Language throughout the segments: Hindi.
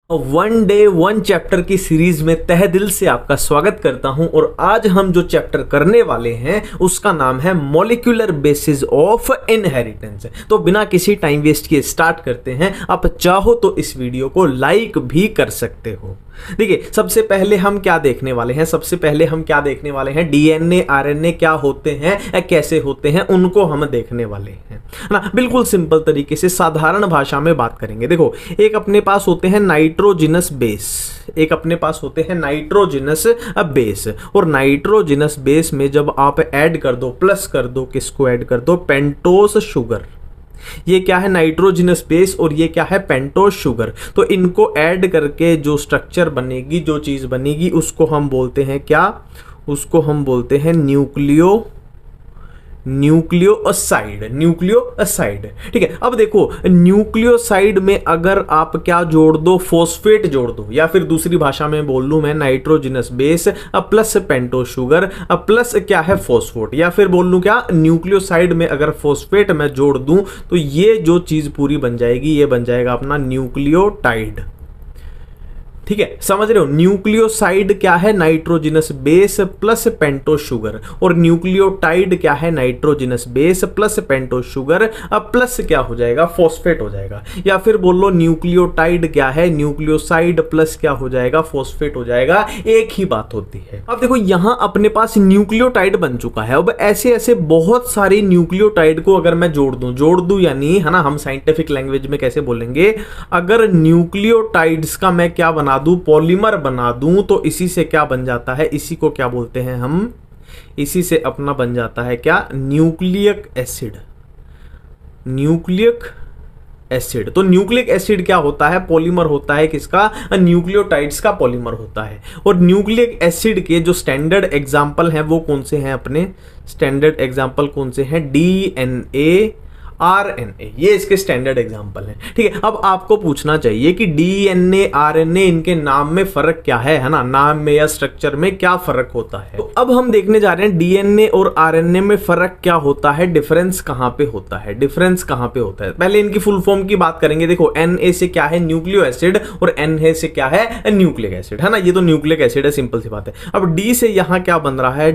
वन डे वन चैप्टर की सीरीज में तहे दिल से आपका स्वागत करता हूं। और आज हम जो चैप्टर करने वाले हैं उसका नाम है मॉलिक्यूलर बेसिस ऑफ इनहेरिटेंस। तो बिना किसी टाइम वेस्ट के स्टार्ट करते हैं। आप चाहो तो इस वीडियो को लाइक भी कर सकते हो। देखिए, सबसे पहले हम क्या देखने वाले हैं, डीएनए आरएनए क्या होते हैं, कैसे होते हैं, उनको हम देखने वाले हैं ना। बिल्कुल सिंपल तरीके से साधारण भाषा में बात करेंगे। देखो, एक अपने पास होते हैं नाइट्रोजिनस बेस, और नाइट्रोजिनस बेस में जब आप ऐड कर दो, प्लस कर दो, किसको ऐड कर दो, पेंटोस शुगर। ये क्या है, नाइट्रोजिनस बेस, और ये क्या है, पेंटोस शुगर। तो इनको ऐड करके जो स्ट्रक्चर बनेगी, जो चीज बनेगी, उसको हम बोलते हैं क्या, उसको हम बोलते हैं न्यूक्लियोसाइड। ठीक है। अब देखो, न्यूक्लियोसाइड में अगर आप क्या जोड़ दो, फॉस्फेट जोड़ दो, या फिर दूसरी भाषा में बोल लूं मैं, nitrogenous base plus pentose sugar plus क्या है, फॉस्फेट, या फिर बोल लूं क्या, न्यूक्लियोसाइड में अगर फॉस्फेट मैं जोड़ दूं तो ये जो चीज पूरी बन जाएगी, ये बन जाएगा अपना न्यूक्लियोटाइड। ठीक है, समझ रहे हो। न्यूक्लियोसाइड क्या है, nitrogenous base plus pentose sugar, और न्यूक्लियोटाइड क्या है, nitrogenous base plus pentose sugar plus क्या हो जाएगा, फॉस्फेट हो जाएगा। या फिर बोल लो न्यूक्लियोटाइड क्या है, न्यूक्लियोसाइड प्लस क्या हो जाएगा, फॉस्फेट हो जाएगा। एक ही बात होती है। अब देखो, यहां अपने पास न्यूक्लियोटाइड बन चुका है। अब ऐसे ऐसे बहुत सारी न्यूक्लियोटाइड को अगर मैं जोड़ दूं यानी, है ना, हम साइंटिफिक लैंग्वेज में कैसे बोलेंगे, अगर न्यूक्लियोटाइड्स का मैं क्या बना दूं, पॉलीमर बना दूं, तो इसी से क्या बन जाता है, इसी को क्या बोलते हैं हम, इसी से अपना बन जाता है क्या, न्यूक्लिक एसिड। तो न्यूक्लिक एसिड क्या होता है, पॉलीमर होता है किसका, न्यूक्लियोटाइड्स का पॉलीमर होता है। और न्यूक्लिक एसिड के जो स्टैंडर्ड एग्जाम्पल हैं वो कौन से हैं, अपने स्टैंडर्ड एग्जाम्पल कौन से हैं, डीएनए, आरएनए, ये इसके स्टैंडर्ड एग्जांपल हैं। ठीक है। अब आपको पूछना चाहिए कि डीएनए आरएनए, इनके नाम में फर्क क्या है ना, नाम में या स्ट्रक्चर में क्या फर्क होता है। तो अब हम देखने जा रहे हैं डीएनए और आरएनए में फर्क क्या होता है, डिफरेंस कहां पे होता है, पहले इनकी फुल फॉर्म की बात करेंगे। देखो, एनए से क्या है, न्यूक्लियो एसिड, और एनए से क्या है, न्यूक्लिक एसिड, है ना। ये तो न्यूक्लिक एसिड है, सिंपल सी बात है। अब डी से यहां क्या बन रहा है,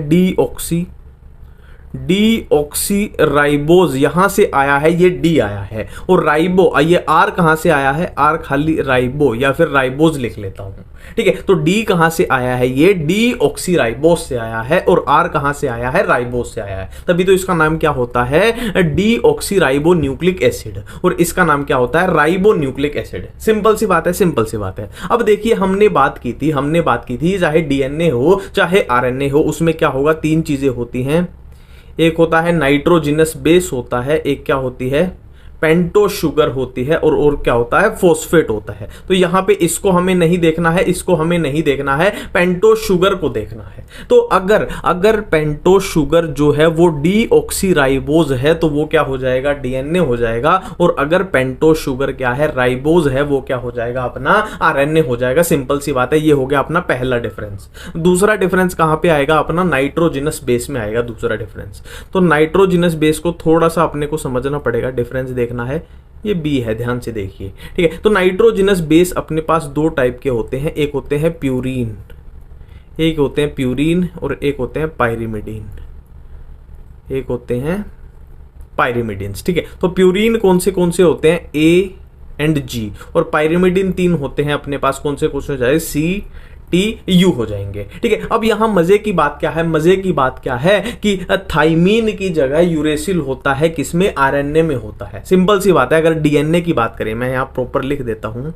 डीऑक्सीराइबोज, यहां से आया है, ये डी आया है। और राइबो, ये आर कहां से आया है, आर खाली राइबो या फिर राइबोज लिख लेता हूं। ठीक है। तो डी कहां से आया है, ये डीऑक्सीराइबोज से आया है, और आर कहां से आया है, राइबोज से आया है। तभी तो इसका नाम क्या होता है, डीऑक्सीराइबो न्यूक्लिक एसिड, और इसका नाम क्या होता है, राइबो न्यूक्लिक एसिड। सिंपल सी बात है। अब देखिए, हमने बात की थी चाहे डीएनए हो चाहे आरएनए हो, उसमें क्या होगा, तीन चीजें होती हैं। एक होता है नाइट्रोजिनस बेस होता है, एक क्या होती है, पेंटोस शुगर होती है, और क्या होता है, फॉस्फेट होता है। तो यहां पे इसको हमें नहीं देखना है, पेंटोस शुगर को देखना है। तो अगर पेंटोस शुगर जो है वो डीऑक्सीराइबोज है तो वो क्या हो जाएगा, डीएनए हो जाएगा। और अगर पेंटोस शुगर क्या है, राइबोज है, वो क्या हो जाएगा, अपना आरएनए हो जाएगा। सिंपल सी बात है। ये हो गया अपना पहला डिफरेंस। दूसरा डिफरेंस कहां पे आएगा, अपना नाइट्रोजिनस बेस में आएगा दूसरा डिफरेंस। तो नाइट्रोजिनस बेस को थोड़ा सा अपने को समझना पड़ेगा, डिफरेंस देखना है। ये बी है, ध्यान से देखिए। ठीक है। तो नाइट्रोजिनस बेस अपने पास दो टाइप के होते हैं, एक होते हैं प्यूरीन, और एक होते हैं पायरिमिडीन्स। ठीक है। तो प्यूरीन कौन से होते हैं, ए एंड जी, और पायरिमिडीन तीन होते हैं अपने पास, कौन से हो जाए, सी टी यू हो जाएंगे। ठीक है। अब यहां मजे की बात क्या है, कि थाइमीन की जगह यूरेसिल होता है, किसमें, आरएनए में होता है। सिंपल सी बात है। अगर डीएनए की बात करें, मैं यहां प्रॉपर लिख देता हूं,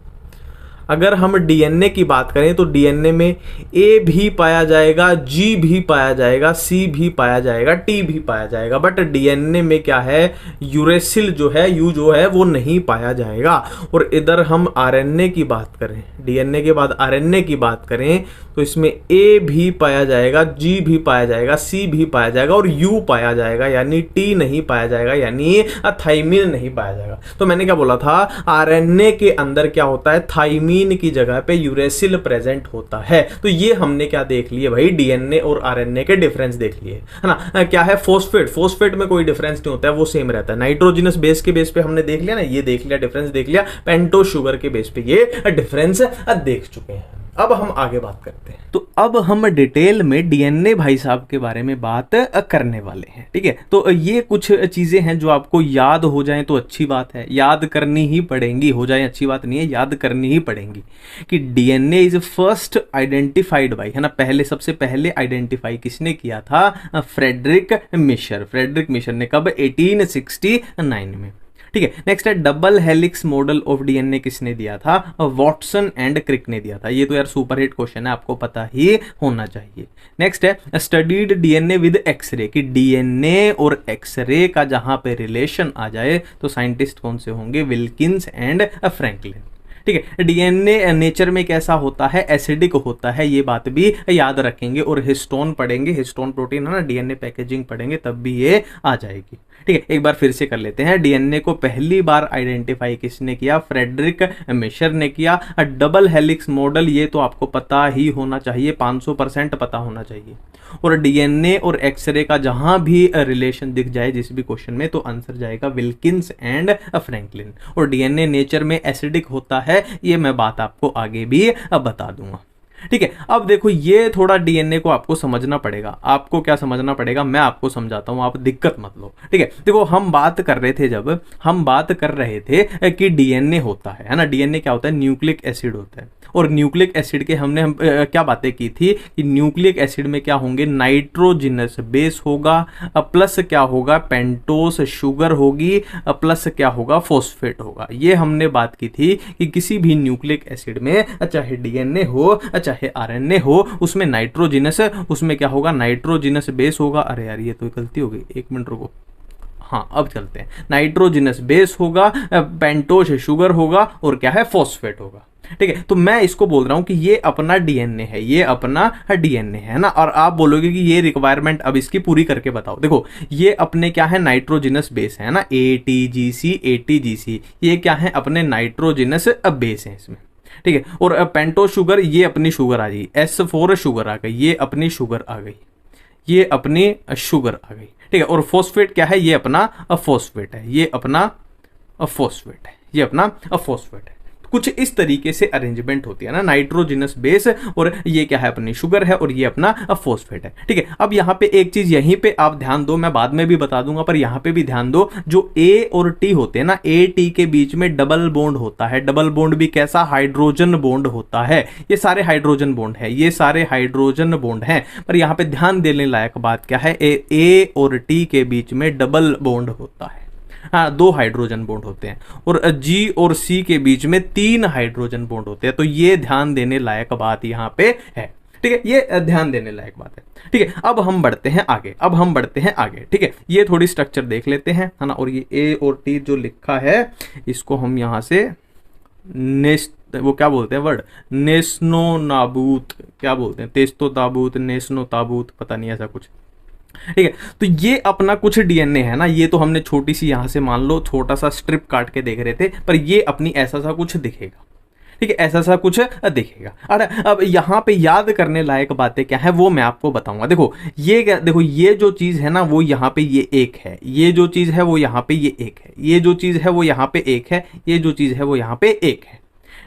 अगर हम डीएनए की बात करें तो डीएनए में ए भी पाया जाएगा, जी भी पाया जाएगा, सी भी पाया जाएगा, टी भी पाया जाएगा। बट डीएनए में क्या है, यूरेसिल जो है, यू जो है, वो नहीं पाया जाएगा। और इधर हम आरएनए की बात करें, डीएनए के बाद आरएनए की बात करें, तो इसमें ए भी पाया जाएगा, जी भी पाया जाएगा, सी भी पाया जाएगा, और यू पाया जाएगा, यानी टी नहीं पाया जाएगा, यानी थाइमीन नहीं पाया जाएगा। तो मैंने क्या बोला था, आरएनए के अंदर क्या होता है, थाइमीन एडीन की जगह पे यूरेसिल प्रेजेंट होता है। तो ये हमने क्या देख लिए भाई, डीएनए और आरएनए के डिफरेंस देख लिए, है ना। क्या है फोस्फेट, फोस्फेट में कोई डिफरेंस नहीं होता है, वो सेम रहता है। नाइट्रोजिनस बेस के बेस पे हमने देख लिया ना, ये देख लिया डिफरेंस देख लिया। पेंटोस शुगर के बेस पे ये डिफरेंस देख चुके हैं। अब हम आगे बात करते हैं। तो अब हम डिटेल में डीएनए भाई साहब के बारे में बात करने वाले हैं, ठीक है। तो ये कुछ चीजें हैं जो आपको याद हो जाएं तो अच्छी बात है, याद करनी ही पड़ेंगी, हो जाए अच्छी बात नहीं है, याद करनी ही पड़ेंगी कि DNA is first identified by, है ना। पहले सबसे पहले आइडेंटिफाई किसने किया था, फ्रेडरिक मिशर। फ्रेडरिक मिशर ने कब, 1869 में, ठीक है। नेक्स्ट है double helix model of DNA किसने दिया था, वॉटसन एंड क्रिक ने दिया था। ये तो यार सुपर हिट क्वेश्चन है, आपको पता ही होना चाहिए। नेक्स्ट है स्टडीड डीएनए विद एक्सरे, कि डीएनए और एक्सरे का जहां पे रिलेशन आ जाए तो साइंटिस्ट कौन से होंगे, विल्किंस एंड फ्रैंकलिन, ठीक है। डीएनए नेचर में कैसा होता है, एसिडिक होता है, ये बात भी याद रखेंगे। और हिस्टोन पढ़ेंगे, हिस्टोन प्रोटीन है ना, डीएनए पैकेजिंग पढ़ेंगे तब भी ये आ जाएगी, ठीक है। एक बार फिर से कर लेते हैं। डीएनए को पहली बार आइडेंटिफाई किसने किया, फ्रेडरिक मिशर ने किया। डबल हेलिक्स मॉडल, ये तो आपको पता ही होना चाहिए, 500% पता होना चाहिए। और डीएनए और एक्सरे का जहां भी रिलेशन दिख जाए जिस भी क्वेश्चन में, तो आंसर जाएगा विल्किंस एंड फ्रैंकलिन। और डीएनए नेचर में एसिडिक होता है, ये मैं बात आपको आगे भी बता दूंगा, ठीक है। अब देखो ये थोड़ा डीएनए को आपको समझना पड़ेगा। आपको क्या समझना पड़ेगा, मैं आपको समझाता हूं, आप दिक्कत मत लो, ठीक है। देखो हम बात कर रहे थे, जब हम बात कर रहे थे कि डीएनए होता है ना, डीएनए क्या होता है, न्यूक्लिक एसिड होता है। और न्यूक्लिक एसिड के हमने क्या बातें की थी कि न्यूक्लिक एसिड में क्या होंगे, नाइट्रोजिनस बेस होगा, प्लस क्या होगा, पेंटोस शुगर होगी, प्लस क्या होगा, फॉस्फेट होगा। ये हमने बात की थी कि किसी भी न्यूक्लिक एसिड में, चाहे डीएनए हो चाहे आरएनए हो, उसमें नाइट्रोजिनस, उसमें क्या होगा, नाइट्रोजिनस बेस होगा। अरे यार ये तो गलती हो गई, एक मिनट रुको, हाँ अब चलते हैं। नाइट्रोजिनस बेस होगा, पेंटोस शुगर होगा, और क्या है, फॉस्फेट होगा, ठीक है। तो मैं इसको बोल रहा हूं कि ये अपना डीएनए है, ये अपना डीएनए है ना। और आप बोलोगे कि ये रिक्वायरमेंट अब इसकी पूरी करके बताओ। देखो ये अपने क्या है, नाइट्रोजिनस बेस है ना, एटीजीसी एटीजीसी, ये क्या है, अपने नाइट्रोजिनस बेस है इसमें, ठीक है। और पेंटोस शुगर, ये अपनी शुगर आ गई, S4 शुगर आ गई, ये अपनी शुगर आ गई, ये अपनी शुगर आ गई, ठीक है। और फॉस्फेट क्या है, ये अपना फॉस्फेट है, ये अपना फॉस्फेट है, ये अपना फॉस्फेट है। कुछ इस तरीके से अरेंजमेंट होती है ना, नाइट्रोजिनस बेस, और ये क्या है, अपनी शुगर है, और ये अपना फॉस्फेट है, ठीक है। अब यहाँ पे एक चीज यहीं पे आप ध्यान दो, मैं बाद में भी बता दूंगा, पर यहाँ पे भी ध्यान दो, जो ए और टी होते हैं ना, ए टी के बीच में डबल बॉन्ड होता है। डबल बॉन्ड भी कैसा, हाइड्रोजन बॉन्ड होता है। ये सारे हाइड्रोजन बॉन्ड है, ये सारे हाइड्रोजन बॉन्ड है। पर यहाँ पे ध्यान देने लायक बात क्या है, ए और टी के बीच में डबल बॉन्ड होता है, हाँ 2 हाइड्रोजन बॉन्ड होते हैं। और जी और सी के बीच में 3 हाइड्रोजन बॉन्ड होते हैं। तो ये ध्यान देने लायक बात यहाँ पे है, ठीक है, ये ध्यान देने लायक बात है, ठीक है। अब हम बढ़ते हैं आगे, अब हम बढ़ते हैं आगे, ठीक है। ये थोड़ी स्ट्रक्चर देख लेते हैं, है ना। और ये ए और टी जो लिखा है, इसको हम यहाँ से वो क्या बोलते हैं वर्ड, नेस्नो नाबूत, क्या बोलते हैं, तेस्तो ताबूत, नेस्नो ताबूत, पता नहीं ऐसा कुछ, ठीक है। तो ये अपना कुछ डीएनए है ना, ये तो हमने छोटी सी यहां से मान लो छोटा सा स्ट्रिप काट के देख रहे थे, पर ये अपनी ऐसा सा कुछ दिखेगा, ठीक है, ऐसा सा कुछ दिखेगा। अरे अब यहाँ पे याद करने लायक बातें क्या है वो मैं आपको बताऊंगा। देखो ये क्या, देखो ये जो चीज है ना वो यहाँ पे ये एक है, ये जो चीज है वो यहाँ पे ये एक है, ये जो चीज है वो यहाँ पे एक है, ये जो चीज है वो यहाँ पे एक है,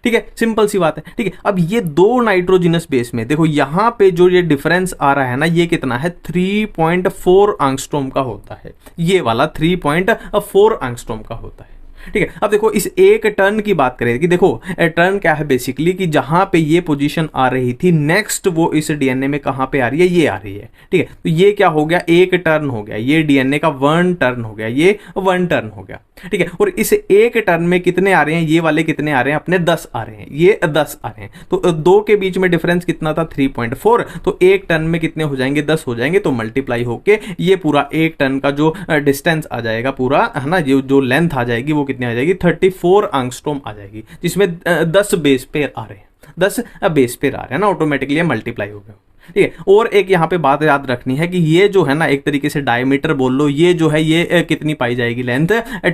ठीक है। सिंपल सी बात है, ठीक है। अब ये 2 नाइट्रोजिनस बेस में देखो यहाँ पे जो ये डिफरेंस आ रहा है ना, ये कितना है, 3.4 एंगस्ट्रॉम का होता है, ये वाला 3.4 एंगस्ट्रॉम का होता है, ठीक है। अब देखो इस एक टर्न की बात करें कि देखो टर्न क्या है बेसिकली, कि जहां पे ये पोजीशन आ रही थी नेक्स्ट वो इस डीएनए में कहां पे आ रही है, ये आ रही है, ठीक है। तो ये क्या हो गया, एक टर्न हो गया, ये डीएनए का 1 टर्न हो गया, ये 1 टर्न हो गया, ठीक है। और इस एक टर्न में कितने आ रहे हैं, ये वाले कितने आ रहे हैं, अपने 10 आ रहे हैं, ये 10 आ रहे हैं। तो 2 के बीच में डिफरेंस कितना था, 3.4, तो एक टर्न में कितने हो जाएंगे, 10 हो जाएंगे। तो मल्टीप्लाई होके ये पूरा एक टर्न का जो डिस्टेंस आ जाएगा पूरा, है ना, जो लेंथ आ जाएगी वो कितनी आ जाएगी, 34 एंगस्ट्रॉम आ जाएगी, जिसमें 10 बेस पेयर आ रहे हैं, 10 बेस पेयर आ रहे हैं ना, ऑटोमेटिकली मल्टीप्लाई हो गया, ठीक है। और एक यहाँ पे बात याद रखनी है कि ये जो है ना, एक तरीके से डायमीटर बोल लो, ये जो है ये कितनी पाई जाएगी, लेंथ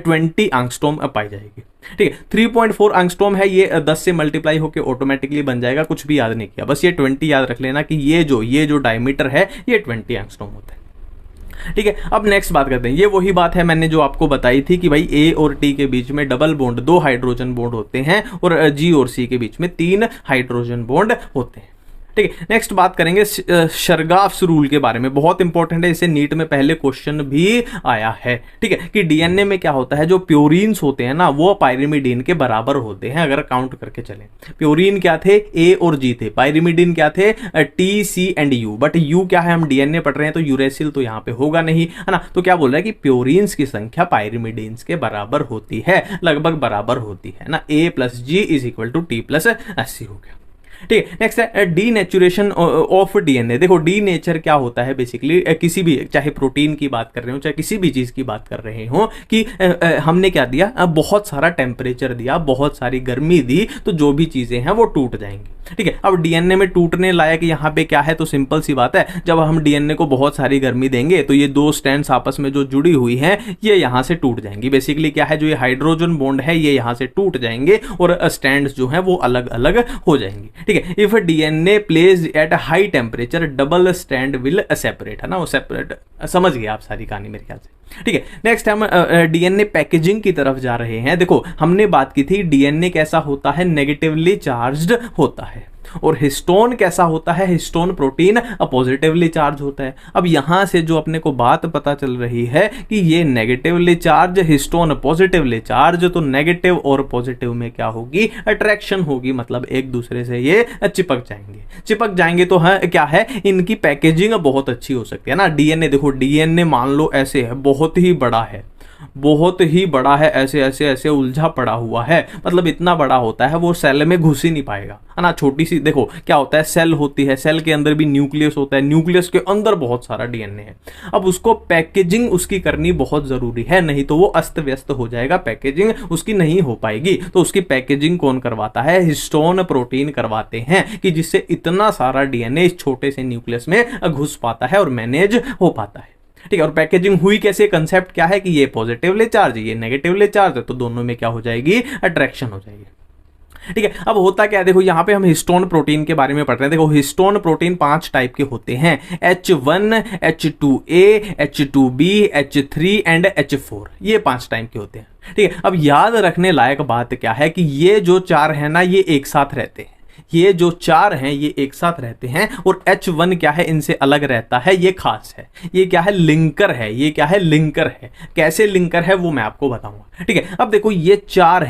20 एंगस्ट्रॉम पाई जाएगी। ठीक है, 3.4 एंगस्ट्रॉम है, ये 10 से मल्टीप्लाई होकर ऑटोमेटिकली बन जाएगा, कुछ भी याद नहीं किया, बस ये 20 याद रख लेना कि ये जो डायमीटर है ये 20 एंगस्ट्रॉम होता है। ठीक है, अब नेक्स्ट बात करते हैं। ये वही बात है मैंने जो आपको बताई थी कि भाई ए और टी के बीच में डबल बॉन्ड 2 हाइड्रोजन बॉन्ड होते हैं और जी और सी के बीच में 3 हाइड्रोजन बॉन्ड होते हैं। ठीक है, नेक्स्ट बात करेंगे शरगाफ्स रूल के बारे में, बहुत इंपॉर्टेंट है, इसे नीट में पहले क्वेश्चन भी आया है। ठीक है, कि डीएनए में क्या होता है, जो प्योरीन्स होते हैं ना वो पायरिमिडीन के बराबर होते हैं, अगर काउंट करके चलें। प्योरीन क्या थे, ए और जी थे, पायरिमिडीन क्या थे, T, C and U, but U क्या है, हम डीएनए पढ़ रहे हैं तो यूरेसिल तो यहाँ पे होगा नहीं, है ना। तो क्या बोल रहा है कि प्योरीन्स की संख्या पायरिमिडीन्स के बराबर होती है, लगभग बराबर होती है ना, A plus G is equal to T plus C हो गया। ठीक है, नेक्स्ट है डीनेचुरेशन ऑफ डीएनए। देखो डीनेचर क्या होता है, बेसिकली किसी भी, चाहे प्रोटीन की बात कर रहे हो चाहे किसी भी चीज की बात कर रहे हो, कि हमने क्या दिया, बहुत सारा टेम्परेचर दिया, बहुत सारी गर्मी दी, तो जो भी चीजें हैं वो टूट जाएंगी। ठीक है, अब डीएनए में टूटने लायक यहाँ पे क्या है, तो सिंपल सी बात है, जब हम डीएनए को बहुत सारी गर्मी देंगे तो ये 2 स्ट्रैंड्स आपस में जो जुड़ी हुई हैं ये यहाँ से टूट जाएंगी। बेसिकली क्या है, जो ये हाइड्रोजन बॉन्ड है ये यहाँ से टूट जाएंगे और स्ट्रैंड्स जो हैं वो अलग अलग हो जाएंगी। ठीक है, if DNA placed at high temperature double strand will separate, है ना, वो सेपरेट, समझ गए आप सारी कहानी मेरे ख्याल से। ठीक है, नेक्स्ट हम डीएनए पैकेजिंग की तरफ जा रहे हैं। देखो हमने बात की थी डीएनए कैसा होता है, नेगेटिवली चार्ज्ड होता है, और हिस्टोन कैसा होता है, हिस्टोन प्रोटीन पॉजिटिवली चार्ज होता है। अब यहां से जो अपने को बात पता चल रही है कि ये negatively charge, histone positively charge, तो नेगेटिव और पॉजिटिव में क्या होगी, अट्रैक्शन होगी, मतलब एक दूसरे से ये चिपक जाएंगे तो है क्या है, इनकी पैकेजिंग बहुत अच्छी हो सकती है ना। डीएनए देखो, डीएनए मान लो ऐसे है, बहुत ही बड़ा है, ऐसे उलझा पड़ा हुआ है, मतलब इतना बड़ा होता है वो सेल में घुस ही नहीं पाएगा, है ना। छोटी सी देखो क्या होता है, सेल होती है, सेल के अंदर भी न्यूक्लियस होता है, न्यूक्लियस के अंदर बहुत सारा डीएनए है। अब उसको पैकेजिंग उसकी करनी बहुत जरूरी है, नहीं तो वो अस्त व्यस्त हो जाएगा, पैकेजिंग उसकी नहीं हो पाएगी। तो उसकी पैकेजिंग कौन करवाता है, हिस्टोन प्रोटीन करवाते हैं, कि जिससे इतना सारा डीएनए इस छोटे से न्यूक्लियस में घुस पाता है और मैनेज हो पाता है। ठीक है, और पैकेजिंग हुई कैसे, कंसेप्ट क्या है कि ये पॉजिटिवली चार्ज है, ये नेगेटिवली चार्ज है, तो दोनों में क्या हो जाएगी, अट्रैक्शन हो जाएगी। ठीक है, अब होता क्या है, देखो यहाँ पे हम हिस्टोन प्रोटीन के बारे में पढ़ रहे हैं। देखो हिस्टोन प्रोटीन 5 टाइप के होते हैं, H1, H2A, H2B, H3 and H4, ये 5 टाइप के होते हैं। ठीक है, अब याद रखने लायक बात क्या है कि ये जो 4 है ना ये एक साथ रहते हैं, ये जो 4 हैं ये एक साथ रहते हैं, और H1 क्या है, इनसे अलग रहता है, ये खास है, ये क्या है, लिंकर है, ये क्या है, लिंकर है। कैसे लिंकर है वो मैं आपको बताऊंगा। ठीक है, अब देखो ये 4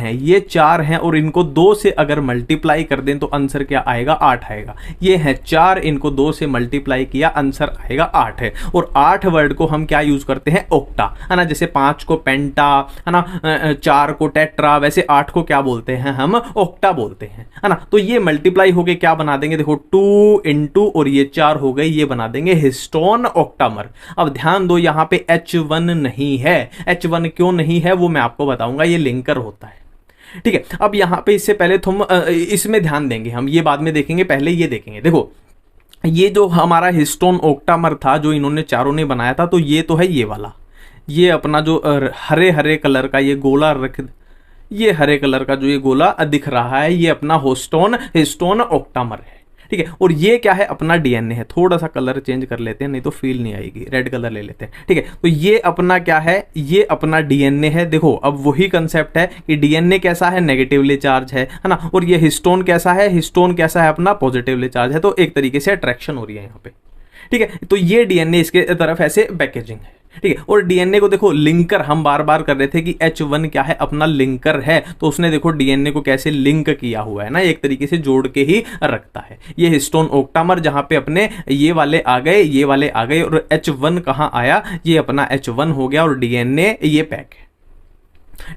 हैं और इनको 2 से अगर मल्टीप्लाई कर दें तो आंसर क्या आएगा, 8 आएगा। ये है 4, इनको 2 से मल्टीप्लाई किया, आंसर आएगा 8 है। और 8 वर्ड को हम क्या यूज करते हैं, ओक्टा, है ना। जैसे 5 को पेंटा, है ना, 4 को टेट्रा, वैसे 8 को क्या बोलते हैं, हम ओक्टा बोलते हैं, है ना। तो ये मल्टीप्लाई हो गए, क्या बना देंगे, देखो 2 इंटू और ये 4 हो गए, ये बना देंगे हिस्टोन ऑक्टामर। अब ध्यान दो यहाँ पे H1 नहीं है, H1 क्यों नहीं है वो मैं आपको बताऊंगा, ये लिंकर होता है। ठीक है, अब यहां पे इससे पहले तुम इसमें ध्यान देंगे, हम ये बाद में देखेंगे, पहले ये देखेंगे। देखो ये जो हमारा हिस्टोन ऑक्टामर था जो इन्होंने चारों ने बनाया था, तो ये तो है ये वाला, ये अपना जो हरे कलर का ये गोला ये हरे कलर का जो ये गोला दिख रहा है, ये अपना हिस्टोन ऑक्टामर है। ठीक है, और ये क्या है, अपना डीएनए है। थोड़ा सा कलर चेंज कर लेते हैं, नहीं तो फील नहीं आएगी, रेड कलर ले लेते हैं। ठीक है, तो ये अपना क्या है, ये अपना डीएनए है। देखो अब वही कंसेप्ट है कि डीएनए कैसा है, नेगेटिवली चार्ज है ना, और ये हिस्टोन कैसा है, अपना पॉजिटिवली चार्ज है, तो एक तरीके से अट्रैक्शन हो रही है यहाँ पे। ठीक है, तो ये डीएनए इसके तरफ ऐसे पैकेजिंग है। ठीक है, और डीएनए को देखो लिंकर, हम बार बार कर रहे थे कि H1 क्या है, अपना लिंकर है, तो उसने देखो डीएनए को कैसे लिंक किया हुआ है ना, एक तरीके से जोड़ के ही रखता है। ये हिस्टोन ऑक्टामर जहां पे अपने ये वाले आ गए और H1 कहां आया, ये अपना H1 हो गया और डीएनए ये पैक है।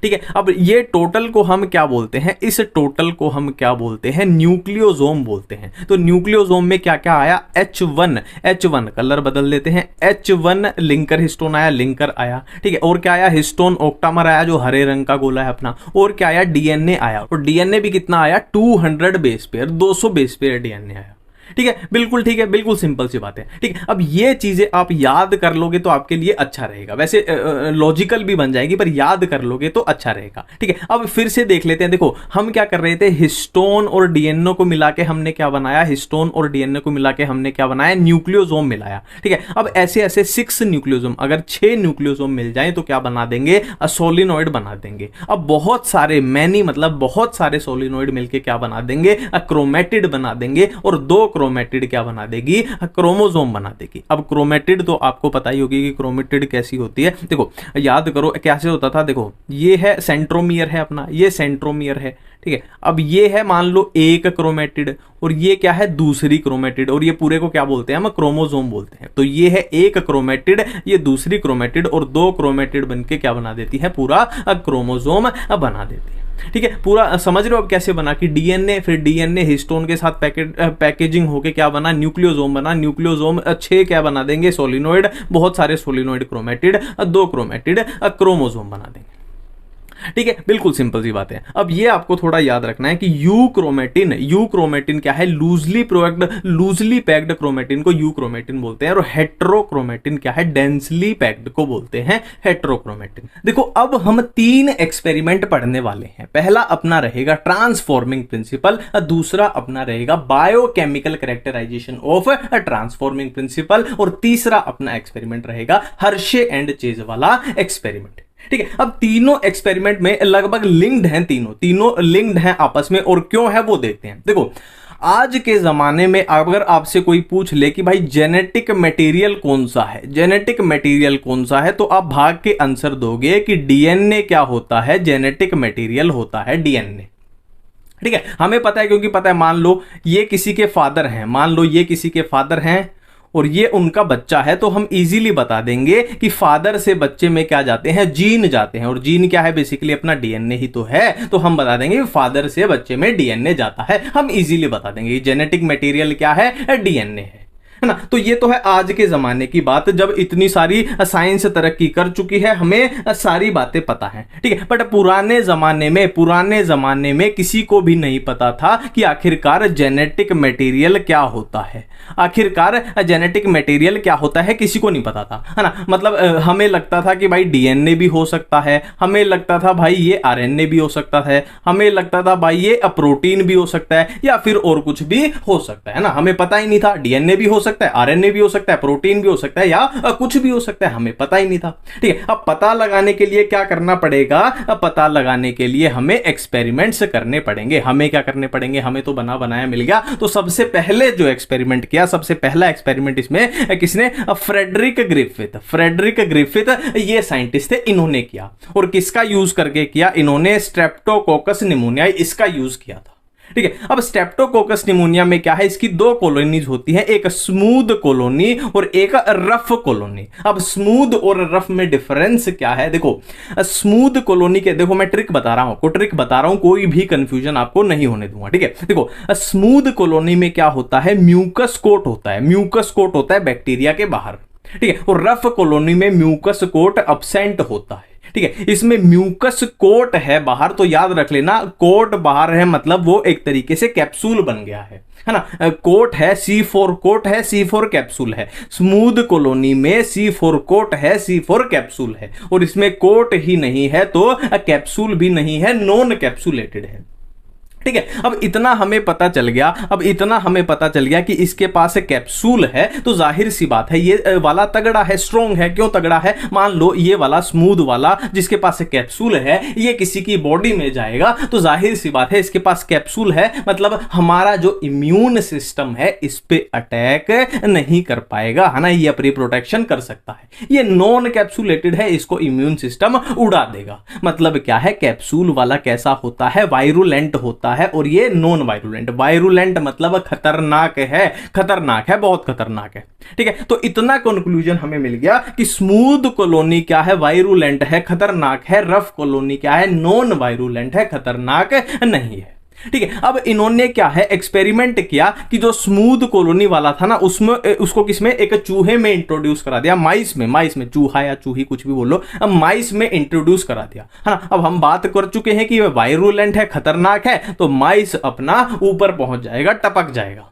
ठीक है, अब ये टोटल को हम क्या बोलते हैं, इस टोटल को हम क्या बोलते हैं, न्यूक्लियोसोम बोलते हैं। तो न्यूक्लियोसोम में क्या क्या आया, H1 कलर बदल देते हैं, H1 लिंकर हिस्टोन आया, लिंकर आया। ठीक है, और क्या आया, हिस्टोन ऑक्टामर आया जो हरे रंग का गोला है अपना, और क्या आया, डीएनए आया, और डीएनए भी कितना आया, 200 base pair, 200 base pair DNA आया। ठीक है, बिल्कुल ठीक है, बिल्कुल सिंपल सी बात है। ठीक है, अब ये चीजें आप याद कर लोगे तो आपके लिए अच्छा रहेगा। वैसे लॉजिकल भी बन जाएगी, पर याद कर लोगे तो अच्छा रहेगा। ठीक है, अब फिर से देख लेते हैं। देखो हम क्या कर रहे थे, हिस्टोन और डीएनए को मिला के हमने क्या बनाया, हिस्टोन और डीएनए को मिला के हमने क्या बनाया, न्यूक्लियोसोम मिलाया। ठीक है, अब ऐसे ऐसे 6 न्यूक्लियोसोम, अगर 6 न्यूक्लियोसोम मिल जाए तो क्या बना देंगे, सोलिनॉइड बना देंगे। अब बहुत सारे मैनी मतलब बहुत सारे सोलिनॉइड मिलके क्या बना देंगे, क्रोमेटिड बना देंगे, और 2 क्रोमेटिड क्या बना देगी, क्रोमोसोम बना देगी। अब क्रोमेटिड तो आपको पता ही होगी कि क्रोमेटिड कैसी होती है। देखो याद करो कैसे होता था। देखो ये है सेंट्रोमियर है अपना, ये सेंट्रोमियर है। ठीक है, अब ये है मान लो एक क्रोमेटिड, और ये क्या है, दूसरी क्रोमेटिड, और ये पूरे को क्या बोलते हैं, हम क्रोमोसोम बोलते हैं। तो ये है एक क्रोमेटिड, ये दूसरी क्रोमेटिड, और 2 क्रोमेटिड बनके क्या बना देती है, पूरा क्रोमोसोम बना देती है। ठीक है, पूरा समझ रहे हो अब कैसे बना कि डीएनए, फिर डीएनए हिस्टोन के साथ पैकेजिंग होके क्या बना, न्यूक्लियोसोम बना। न्यूक्लियोसोम 6 क्या बना देंगे, सोलिनॉइड, बहुत सारे सोलिनॉइड क्रोमेटिड, 2 क्रोमेटिड क्रोमोसोम बना देंगे। ठीक है, बिल्कुल सिंपल सी बात है। अब ये आपको थोड़ा याद रखना है कि यू क्रोमेटिन क्या है, लूजली पैक्ड क्रोमेटिन को यू क्रोमेटिन बोलते हैं, और हेट्रोक्रोमेटिन क्या है, डेंसली पैक्ड को बोलते हैं हेट्रोक्रोमेटिन। देखो अब हम 3 एक्सपेरिमेंट पढ़ने वाले हैं। पहला अपना रहेगा ट्रांसफॉर्मिंग प्रिंसिपल, दूसरा अपना रहेगा biochemical characterisation of transforming principle, और तीसरा अपना एक्सपेरिमेंट रहेगा हर्शे एंड चेज वाला एक्सपेरिमेंट। ठीक है, अब तीनों एक्सपेरिमेंट में लगभग लिंक्ड हैं, तीनों लिंक्ड हैं आपस में, और क्यों है वो देखते हैं। देखो आज के जमाने में अगर आपसे कोई पूछ ले कि भाई जेनेटिक मटेरियल कौन सा है, जेनेटिक मटेरियल कौन सा है, तो आप भाग के आंसर दोगे कि डीएनए क्या होता है, जेनेटिक मटेरियल होता है डीएनए। ठीक है, हमें पता है, क्योंकि पता है, मान लो ये किसी के फादर हैं, मान लो ये किसी के फादर हैं और ये उनका बच्चा है, तो हम इजीली बता देंगे कि फादर से बच्चे में क्या जाते हैं, जीन जाते हैं, और जीन क्या है, बेसिकली अपना डीएनए ही तो है। तो हम बता देंगे फादर से बच्चे में डीएनए जाता है, हम इजीली बता देंगे जेनेटिक मटेरियल क्या है, डीएनए है ना। तो ये तो है आज के जमाने की बात, जब इतनी सारी साइंस तरक्की कर चुकी है, हमें सारी बातें पता है। ठीक है, बट पुराने जमाने में किसी को भी नहीं पता था कि आखिरकार जेनेटिक मटेरियल क्या होता है, आखिरकार जेनेटिक मटेरियल क्या होता है, किसी को नहीं पता था, है ना। मतलब हमें लगता था कि भाई डीएनए भी हो सकता है, हमें लगता था भाई ये आरएनए भी हो सकता है, हमें लगता था भाई ये प्रोटीन भी हो सकता है, या फिर और कुछ भी हो सकता है ना। हमें पता ही नहीं था, डीएनए भी हो सकता है, आरएनए भी हो सकता है, प्रोटीन भी हो सकता है, या कुछ भी हो सकता है, हमें पता ही नहीं था। ठीक है, अब पता लगाने के लिए क्या करना पड़ेगा, अब पता लगाने के लिए हमें एक्सपेरिमेंट्स करने पड़ेंगे। हमें क्या करने पड़ेंगे, हमें तो बना बनाया मिल गया। तो सबसे पहले जो एक्सपेरिमेंट किया, सबसे पहला एक्सपेरिमेंट इसमें किसने, फ्रेडरिक ग्रिफिथ ये साइंटिस्ट थे, इन्होंने किया। और किसका यूज करके किया, इन्होंने स्ट्रेप्टोकोकस निमोनियाई इसका यूज किया था। ठीक है, अब स्ट्रेप्टोकोकस निमोनिया में क्या है, इसकी 2 कॉलोनीज होती हैं, एक स्मूथ कॉलोनी और एक रफ कॉलोनी। अब स्मूथ और रफ में डिफरेंस क्या है, देखो स्मूथ कॉलोनी के, देखो मैं ट्रिक बता रहा हूं, कोई भी कंफ्यूजन आपको नहीं होने दूंगा। ठीक है, देखो स्मूथ कॉलोनी में क्या होता है, म्यूकस कोट होता है बैक्टीरिया के बाहर। ठीक है, और रफ कॉलोनी में म्यूकस कोट अब्सेंट होता है। ठीक है, इसमें म्यूकस कोट है बाहर, तो याद रख लेना कोट बाहर है, मतलब वो एक तरीके से कैप्सूल बन गया है ना। कोट है C4 कोट है, C4 कैप्सूल है। स्मूथ कॉलोनी में C4 कोट है, C4 कैप्सूल है, और इसमें कोट ही नहीं है तो कैप्सूल भी नहीं है, नॉन कैप्सुलेटेड है। ठीक है, अब इतना हमें पता चल गया कि इसके पास एक कैप्सूल है, तो जाहिर सी बात है ये वाला तगड़ा है, स्ट्रॉन्ग है। क्यों तगड़ा है, मान लो ये वाला स्मूथ वाला जिसके पास एक कैप्सूल है, ये किसी की बॉडी में जाएगा, तो जाहिर सी बात है इसके पास कैप्सूल है, मतलब हमारा जो इम्यून सिस्टम है इस पे अटैक नहीं कर पाएगा, है ना। ये अपनी प्रोटेक्शन कर सकता है। ये नॉन कैप्सुलेटेड है, इसको इम्यून सिस्टम उड़ा देगा। मतलब क्या है, कैप्सूल वाला कैसा होता है, वायरुलेंट होता है, और ये नॉन वायरुलेंट मतलब खतरनाक है, बहुत खतरनाक है। ठीक है, तो इतना कंक्लूजन हमें मिल गया कि स्मूथ कॉलोनी क्या है, वायरुलेंट है, खतरनाक है। रफ कॉलोनी क्या है, नॉन वायरुलेंट है, खतरनाक नहीं है। ठीक है, अब इन्होंने क्या है, एक्सपेरिमेंट किया कि जो स्मूथ कॉलोनी वाला था ना, उसमें उसको किसमें, एक चूहे में इंट्रोड्यूस करा दिया, माइस में, चूहा या चूही कुछ भी बोलो, अब माइस में इंट्रोड्यूस करा दिया, है ना। अब हम बात कर चुके हैं कि वह वायरुलेंट है, खतरनाक है, तो माइस अपना ऊपर पहुंच जाएगा, टपक जाएगा।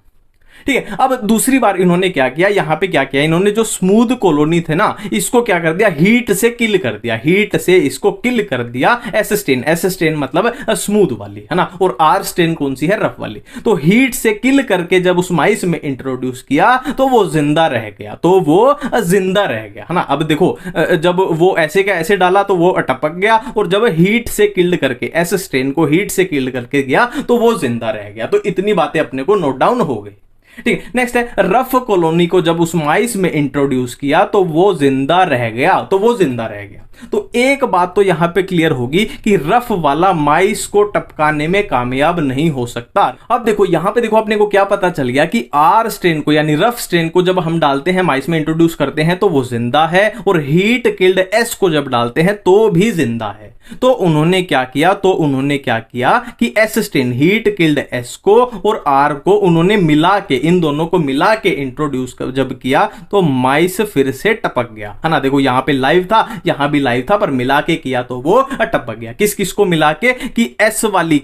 ठीक है। अब दूसरी बार इन्होंने क्या किया, यहां पे क्या किया, इन्होंने जो स्मूथ कॉलोनी थे ना, इसको क्या कर दिया, हीट से किल कर दिया, हीट से इसको किल कर दिया। एस स्टेन मतलब स्मूथ वाली है ना, और आर स्टेन कौन सी है, रफ वाली। तो हीट से किल करके जब उस माइस में इंट्रोड्यूस किया तो वो जिंदा रह गया, तो वो जिंदा रह गया, है ना। अब देखो जब वो ऐसे का ऐसे डाला तो वो टपक गया, और जब हीट से किल्ड करके, एस स्टेन को हीट से किल्ड करके गया तो वो जिंदा रह गया। तो इतनी बातें अपने को नोट डाउन हो गई। ठीक है। नेक्स्ट है, रफ कॉलोनी को जब उस माइस में इंट्रोड्यूस किया तो वो जिंदा रह गया, तो वो जिंदा रह गया। तो एक बात तो यहां पे क्लियर होगी कि रफ वाला माइस को टपकाने में कामयाब नहीं हो सकता। अब देखो यहां पे देखो अपने को क्या पता चल गया कि आर स्ट्रेन को यानी रफ स्ट्रेन को जब हम डालते हैं, माइस में इंट्रोड्यूस करते हैं तो वो जिंदा है, और हीट किल्ड एस को जब डालते हैं तो भी जिंदा है। तो उन्होंने क्या किया कि S strain heat killed S को और आर को उन्होंने मिला के, इन दोनों को मिला के इंट्रोड्यूस जब किया तो माइस फिर से टपक गया, है ना। देखो यहां पे लाइव था, यहां भी लाइव था, पर मिला के किया तो वो टपक गया। किस किस को मिला के, कि एस वाली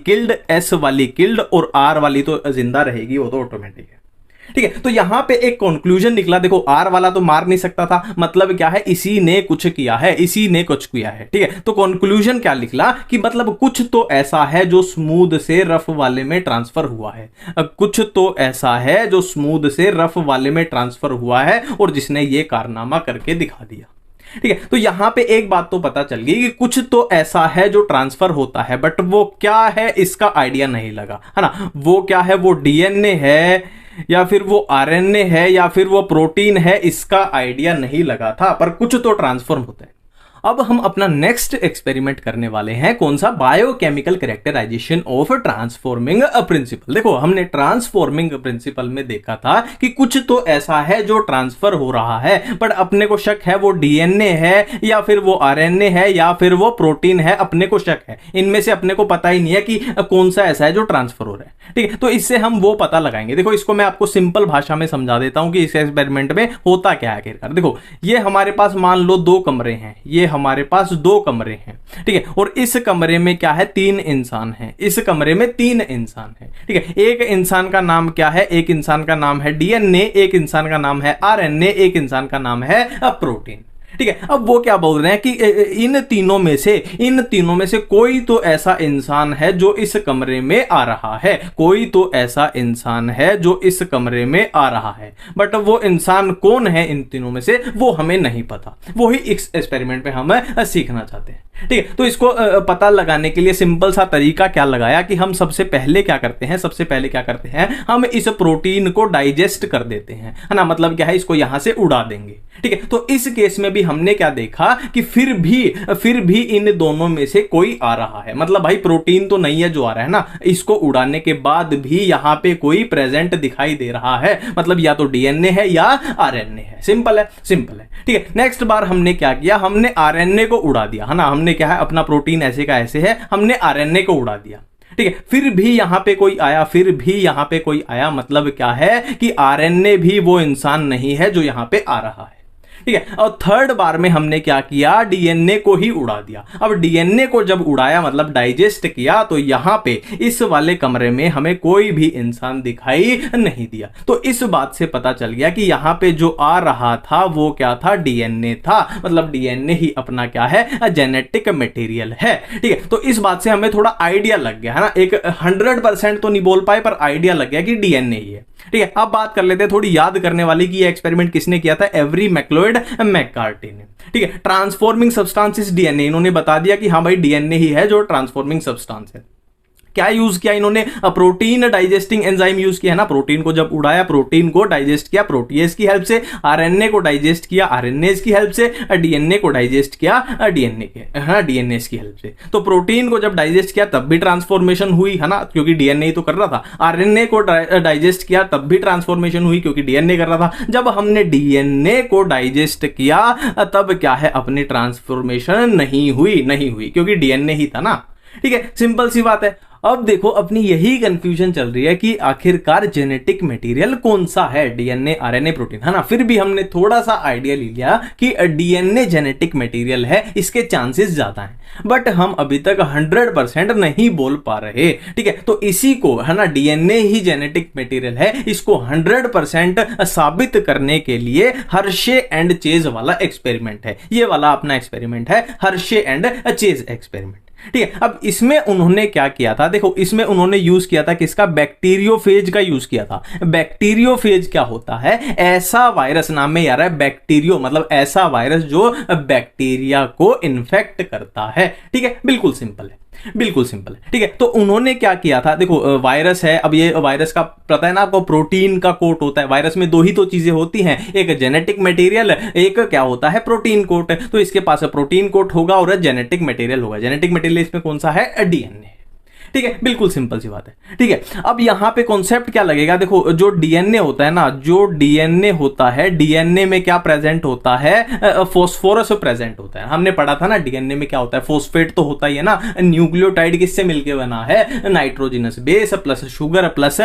किल्ड और आर वाली तो जिंदा रहेगी, वो तो ऑटोमेटिक है। ठीक है। तो यहां पे एक कंक्लूजन निकला, देखो आर वाला तो मार नहीं सकता था, मतलब क्या है, इसी ने कुछ किया है, ठीक है। तो कंक्लूजन क्या निकला कि मतलब कुछ तो ऐसा है जो स्मूथ से रफ वाले में ट्रांसफर हुआ है, कुछ तो ऐसा है जो स्मूथ से रफ वाले में ट्रांसफर हुआ है और जिसने ये कारनामा करके दिखा दिया। ठीक है। तो यहां पे एक बात तो पता चल गई कि कुछ तो ऐसा है जो ट्रांसफर होता है, बट वो क्या है इसका आइडिया नहीं लगा, है ना। वो क्या है, वो डीएनए है या फिर वो आरएनए है या फिर वो प्रोटीन है, इसका आइडिया नहीं लगा था, पर कुछ तो ट्रांसफॉर्म होता है। अब हम अपना नेक्स्ट एक्सपेरिमेंट करने वाले हैं, कौन सा, biochemical characterisation of transforming principle. देखो हमने ट्रांसफॉर्मिंग प्रिंसिपल में देखा था कि कुछ तो ऐसा है जो ट्रांसफर हो रहा है, बट अपने को शक है वो डीएनए है या फिर वो आरएनए है या फिर वो प्रोटीन है, अपने को शक है। इनमें से अपने को पता ही नहीं है कि कौन सा ऐसा है जो ट्रांसफर हो रहा है। ठीक है। तो इससे हम वो पता लगाएंगे। देखो इसको मैं आपको सिंपल भाषा में समझा देता हूं कि इस एक्सपेरिमेंट में होता क्या है आखिरकार। देखो ये हमारे पास मान लो 2 कमरे हैं, ये हमारे पास 2 कमरे हैं, ठीक है। और इस कमरे में क्या है, 3 इंसान हैं, इस कमरे में 3 इंसान हैं, ठीक है। एक इंसान का नाम क्या है, एक इंसान का नाम है डीएनए, एक इंसान का नाम है आरएनए, एक इंसान का नाम है प्रोटीन। ठीक है। अब वो क्या बोल रहे हैं कि इन तीनों में से कोई तो ऐसा इंसान है जो इस कमरे में आ रहा है, कोई तो ऐसा इंसान है जो इस कमरे में आ रहा है, बट वो इंसान कौन है इन तीनों में से वो हमें नहीं पता। वो ही इस एक्सपेरिमेंट में हम सीखना चाहते हैं। ठीक है। तो इसको पता लगाने के लिए सिंपल सा तरीका क्या लगाया कि हम सबसे पहले क्या करते हैं, हम इस प्रोटीन को डाइजेस्ट कर देते हैं, है ना। मतलब क्या है, इसको यहां से उड़ा देंगे। ठीक है। तो इस केस में भी हमने क्या देखा कि फिर भी इन दोनों में से कोई आ रहा है, मतलब भाई प्रोटीन तो नहीं है जो आ रहा है ना, इसको उड़ाने के बाद भी यहां पे कोई प्रेजेंट दिखाई दे रहा है, मतलब या तो डीएनए है या आरएनए है। सिंपल है। ठीक है। नेक्स्ट बार हमने क्या किया, हमने आरएनए को उड़ा दिया, है ना। हमने क्या है, अपना प्रोटीन ऐसे का ऐसे है, हमने आरएनए को उड़ा दिया। ठीक है। फिर भी यहां पे कोई आया, मतलब क्या है कि आरएनए भी वो इंसान नहीं है जो यहां पे आ रहा है। ठीक है। और थर्ड बार में हमने क्या किया, डीएनए को ही उड़ा दिया। अब डीएनए को जब उड़ाया मतलब डाइजेस्ट किया, तो यहां पे इस वाले कमरे में हमें कोई भी इंसान दिखाई नहीं दिया। तो इस बात से पता चल गया कि यहां पे जो आ रहा था वो क्या था, डीएनए था, मतलब डीएनए ही अपना क्या है, जेनेटिक मटेरियल है। ठीक है। तो इस बात से हमें थोड़ा आइडिया लग गया, है ना। एक 100% तो नहीं बोल पाए, पर आइडिया लग गया कि डीएनए ही है। ठीक है। अब बात कर लेते हैं थोड़ी याद करने वाली कि ये एक्सपेरिमेंट किसने किया था, एवरी मैक्लोइड मैककार्टी ने। ठीक है। ट्रांसफॉर्मिंग सब्सटेंस इज डीएनए, इन्होंने बता दिया कि हाँ भाई डीएनए ही है जो ट्रांसफॉर्मिंग सब्सटेंस है। क्या यूज किया इन्होंने, प्रोटीन डाइजेस्टिंग एंजाइम यूज किया, है ना। प्रोटीन को जब उड़ाया, प्रोटीन को डाइजेस्ट किया प्रोटीएज की हेल्प से, आरएनए को डाइजेस्ट किया आरएनएज की हेल्प से, डीएनए को डाइजेस्ट किया डीएनए की हेल्प से। तो प्रोटीन को जब डाइजेस्ट किया तब भी ट्रांसफॉर्मेशन हुई, है ना, क्योंकि डीएनए ही तो कर रहा था। आरएनए को डाइजेस्ट किया तब भी ट्रांसफॉर्मेशन हुई क्योंकि डीएनए कर रहा था। जब हमने डीएनए को डाइजेस्ट किया तब क्या है, अपनी ट्रांसफॉर्मेशन नहीं हुई क्योंकि डीएनए ही था ना। ठीक है। सिंपल सी बात है। अब देखो अपनी यही कंफ्यूजन चल रही है कि आखिरकार जेनेटिक मटेरियल कौन सा है, डीएनए, आरएनए, प्रोटीन, है ना। फिर भी हमने थोड़ा सा आइडिया ले लिया कि डीएनए जेनेटिक मटेरियल है, इसके चांसेस ज्यादा हैं, बट हम अभी तक 100% नहीं बोल पा रहे, ठीक है। तो इसी को, है ना, डीएनए ही जेनेटिक मटेरियल है, इसको 100% साबित करने के लिए हर्शे एंड चेज वाला एक्सपेरिमेंट है। ये वाला अपना एक्सपेरिमेंट है, हर्शे एंड चेज एक्सपेरिमेंट, ठीक है। अब इसमें उन्होंने क्या किया था, देखो इसमें उन्होंने यूज किया था किसका, बैक्टीरियोफेज का यूज किया था। बैक्टीरियोफेज क्या होता है, ऐसा वायरस, नाम में यार है बैक्टीरियो, मतलब ऐसा वायरस जो बैक्टीरिया को इन्फेक्ट करता है, ठीक है। बिल्कुल सिंपल है, बिल्कुल सिंपल है, ठीक है। तो उन्होंने क्या किया था, देखो वायरस है, अब ये वायरस का पता है ना आपको, प्रोटीन का कोट होता है। वायरस में दो ही तो चीजें होती हैं, एक जेनेटिक मटेरियल, एक क्या होता है, प्रोटीन कोट। तो इसके पास प्रोटीन कोट होगा और जेनेटिक मटेरियल होगा। जेनेटिक मटेरियल इसमें कौन सा है, डीएनए, ठीक है। बिल्कुल सिंपल सी बात है, ठीक है। अब यहां पे कॉन्सेप्ट क्या लगेगा, देखो जो डीएनए होता है ना, जो डीएनए होता है, डीएनए में क्या प्रेजेंट होता है, फॉस्फोरस प्रेजेंट होता है। हमने पढ़ा था ना डीएनए में क्या होता है, फॉस्फेट तो होता ही है ना। न्यूक्लियोटाइड किससे मिलके बना है, nitrogenous base plus sugar plus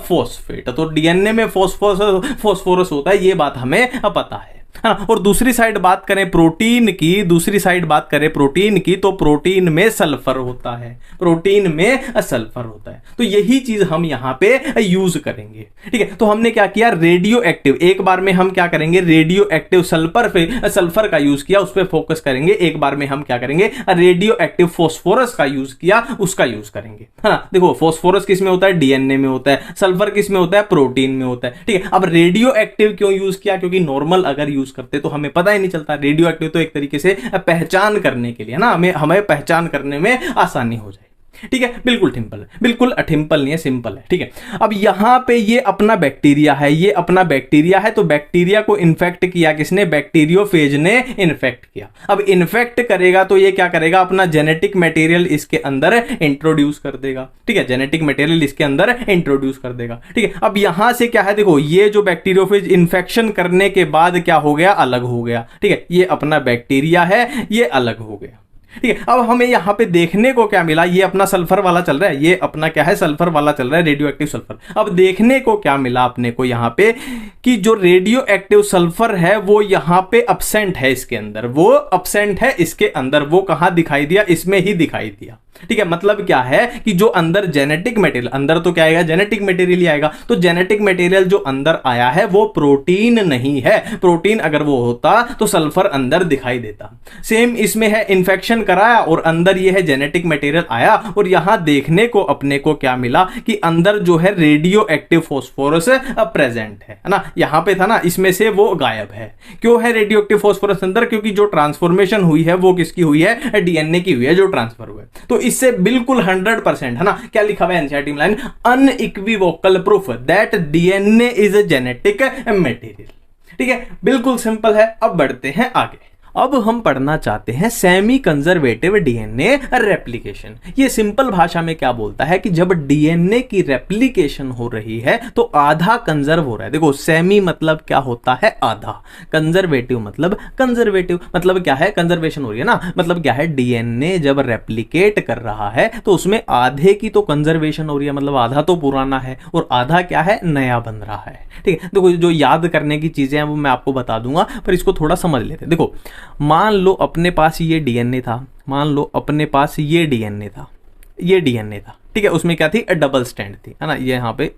phosphate. तो डीएनए में फॉस्फोरस होता है, ये बात हमें पता है। और दूसरी साइड बात करें प्रोटीन की, दूसरी साइड बात करें प्रोटीन की, तो प्रोटीन में सल्फर होता है, प्रोटीन में सल्फर होता है। तो यही चीज हम यहां पे यूज करेंगे, ठीक है। तो हमने क्या किया, रेडियो एक्टिव, एक बार में हम क्या करेंगे, रेडियो एक्टिव सल्फर का यूज किया, उस पर फोकस करेंगे। एक बार में हम क्या करेंगे, रेडियो एक्टिव फॉस्फोरस का यूज किया, उसका यूज करेंगे, है ना। देखो फॉस्फोरस किस में होता है, डीएनए में होता है, सल्फर किस में होता है, प्रोटीन में होता है, ठीक है। अब रेडियो एक्टिव क्यों यूज किया, क्योंकि नॉर्मल अगर यूज करते तो हमें पता ही नहीं चलता। रेडियो एक्टिव तो एक तरीके से पहचान करने के लिए ना, हमें पहचान करने में आसानी हो जाए, ठीक है। बिल्कुल सिंपल है, बिल्कुल अठिम्पल नहीं है, सिंपल है, ठीक है। अब यहां पे ये अपना बैक्टीरिया है, ये अपना बैक्टीरिया है, तो बैक्टीरिया को इन्फेक्ट किया किसने, बैक्टीरियोफेज ने इन्फेक्ट किया। अब इन्फेक्ट करेगा तो ये क्या करेगा, अपना जेनेटिक मटेरियल इसके अंदर इंट्रोड्यूस कर देगा, ठीक है। जेनेटिक मटेरियल इसके अंदर इंट्रोड्यूस कर देगा, ठीक है। अब यहां से क्या है, देखो ये जो बैक्टीरियोफेज इन्फेक्शन करने के बाद क्या हो गया, अलग हो गया, ठीक है। ये अपना बैक्टीरिया है, ये अलग हो गया, ठीक है। अब हमें यहां पे देखने को क्या मिला, ये अपना सल्फर वाला चल रहा है, ये अपना क्या है, सल्फर वाला चल रहा है, रेडियो एक्टिव सल्फर। अब देखने को क्या मिला अपने को यहां पे, कि जो रेडियो एक्टिव सल्फर है वो यहां पे अब्सेंट है, इसके अंदर वो अब्सेंट है, इसके अंदर वो कहां दिखाई दिया, इसमें ही दिखाई दिया, ठीक है। मतलब क्या है कि जो अंदर जेनेटिक मटेरियल, अंदर तो क्या आएगा, जेनेटिक मटेरियल ही आएगा। तो जेनेटिक मटेरियल जो अंदर आया है वो प्रोटीन नहीं है। प्रोटीन अगर वो होता तो सल्फर अंदर दिखाई देता। सेम इसमें है, इन्फेक्शन कराया और अंदर ये है जेनेटिक मटेरियल आया, और यहां देखने को अपने को क्या मिला कि अंदर जो है रेडियो एक्टिव फॉस्फोरस प्रेजेंट है ना। यहां पे था ना, इसमें से वो गायब है। क्यों है रेडियो एक्टिव फॉस्फोरस अंदर, क्योंकि जो ट्रांसफॉर्मेशन हुई है वो किसकी हुई है, डीएनए की हुई है, जो ट्रांसफर हुआ है। तो इससे बिल्कुल 100%, है ना, क्या लिखा हुआ है एनसीईआरटी में line, unequivocal proof that DNA is a genetic material, ठीक है। बिल्कुल सिंपल है। अब बढ़ते हैं आगे। अब हम पढ़ना चाहते हैं सेमी कंजर्वेटिव डीएनए रेप्लिकेशन। ये सिंपल भाषा में क्या बोलता है कि जब डीएनए की रेप्लिकेशन हो रही है तो आधा कंजर्व हो रहा है। देखो सेमी मतलब क्या होता है, आधा, कंजर्वेटिव मतलब कंजर्वेटिव, मतलब क्या है, कंजर्वेशन हो रही है ना, मतलब क्या है, डीएनए जब रेप्लिकेट कर रहा है तो उसमें आधे की तो कंजर्वेशन हो रही है, मतलब आधा तो पुराना है और आधा क्या है, नया बन रहा है, ठीक है। देखो जो याद करने की चीजें हैं वो मैं आपको बता दूंगा, पर इसको थोड़ा समझ लेते हैं। देखो मान लो अपने पास ये डीएनए था, मान लो अपने पास ये डीएनए था, ये डीएनए था, ठीक है। उसमें क्या थी, डबल स्टैंड थी, है ना। ये यहाँ पे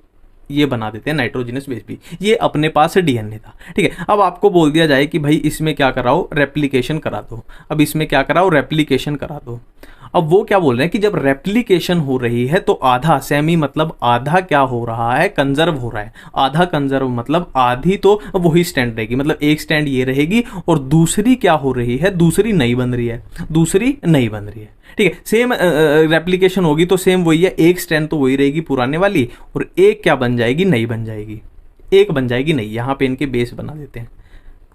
ये बना देते हैं नाइट्रोजनस बेस भी, ये अपने पास डीएनए था, ठीक है। अब आपको बोल दिया जाए कि भाई इसमें क्या कराओ, रेप्लिकेशन करा दो। अब इसमें क्या कराओ, रेप्लिकेशन करा दो। अब वो क्या बोल रहे हैं कि जब रेप्लिकेशन हो रही है तो आधा, सेमी मतलब आधा क्या हो रहा है, कंजर्व हो रहा है। आधा कंजर्व मतलब आधी तो वही स्टैंड रहेगी, मतलब एक स्टैंड ये रहेगी और दूसरी क्या हो रही है, दूसरी नई बन रही है, दूसरी नई बन रही है, ठीक है। सेम रेप्लिकेशन होगी तो सेम वही है, एक स्टैंड तो वही रहेगी पुराने वाली और एक क्या बन जाएगी, नई बन जाएगी, एक बन जाएगी नई। यहाँ पे इनके बेस बना देते हैं,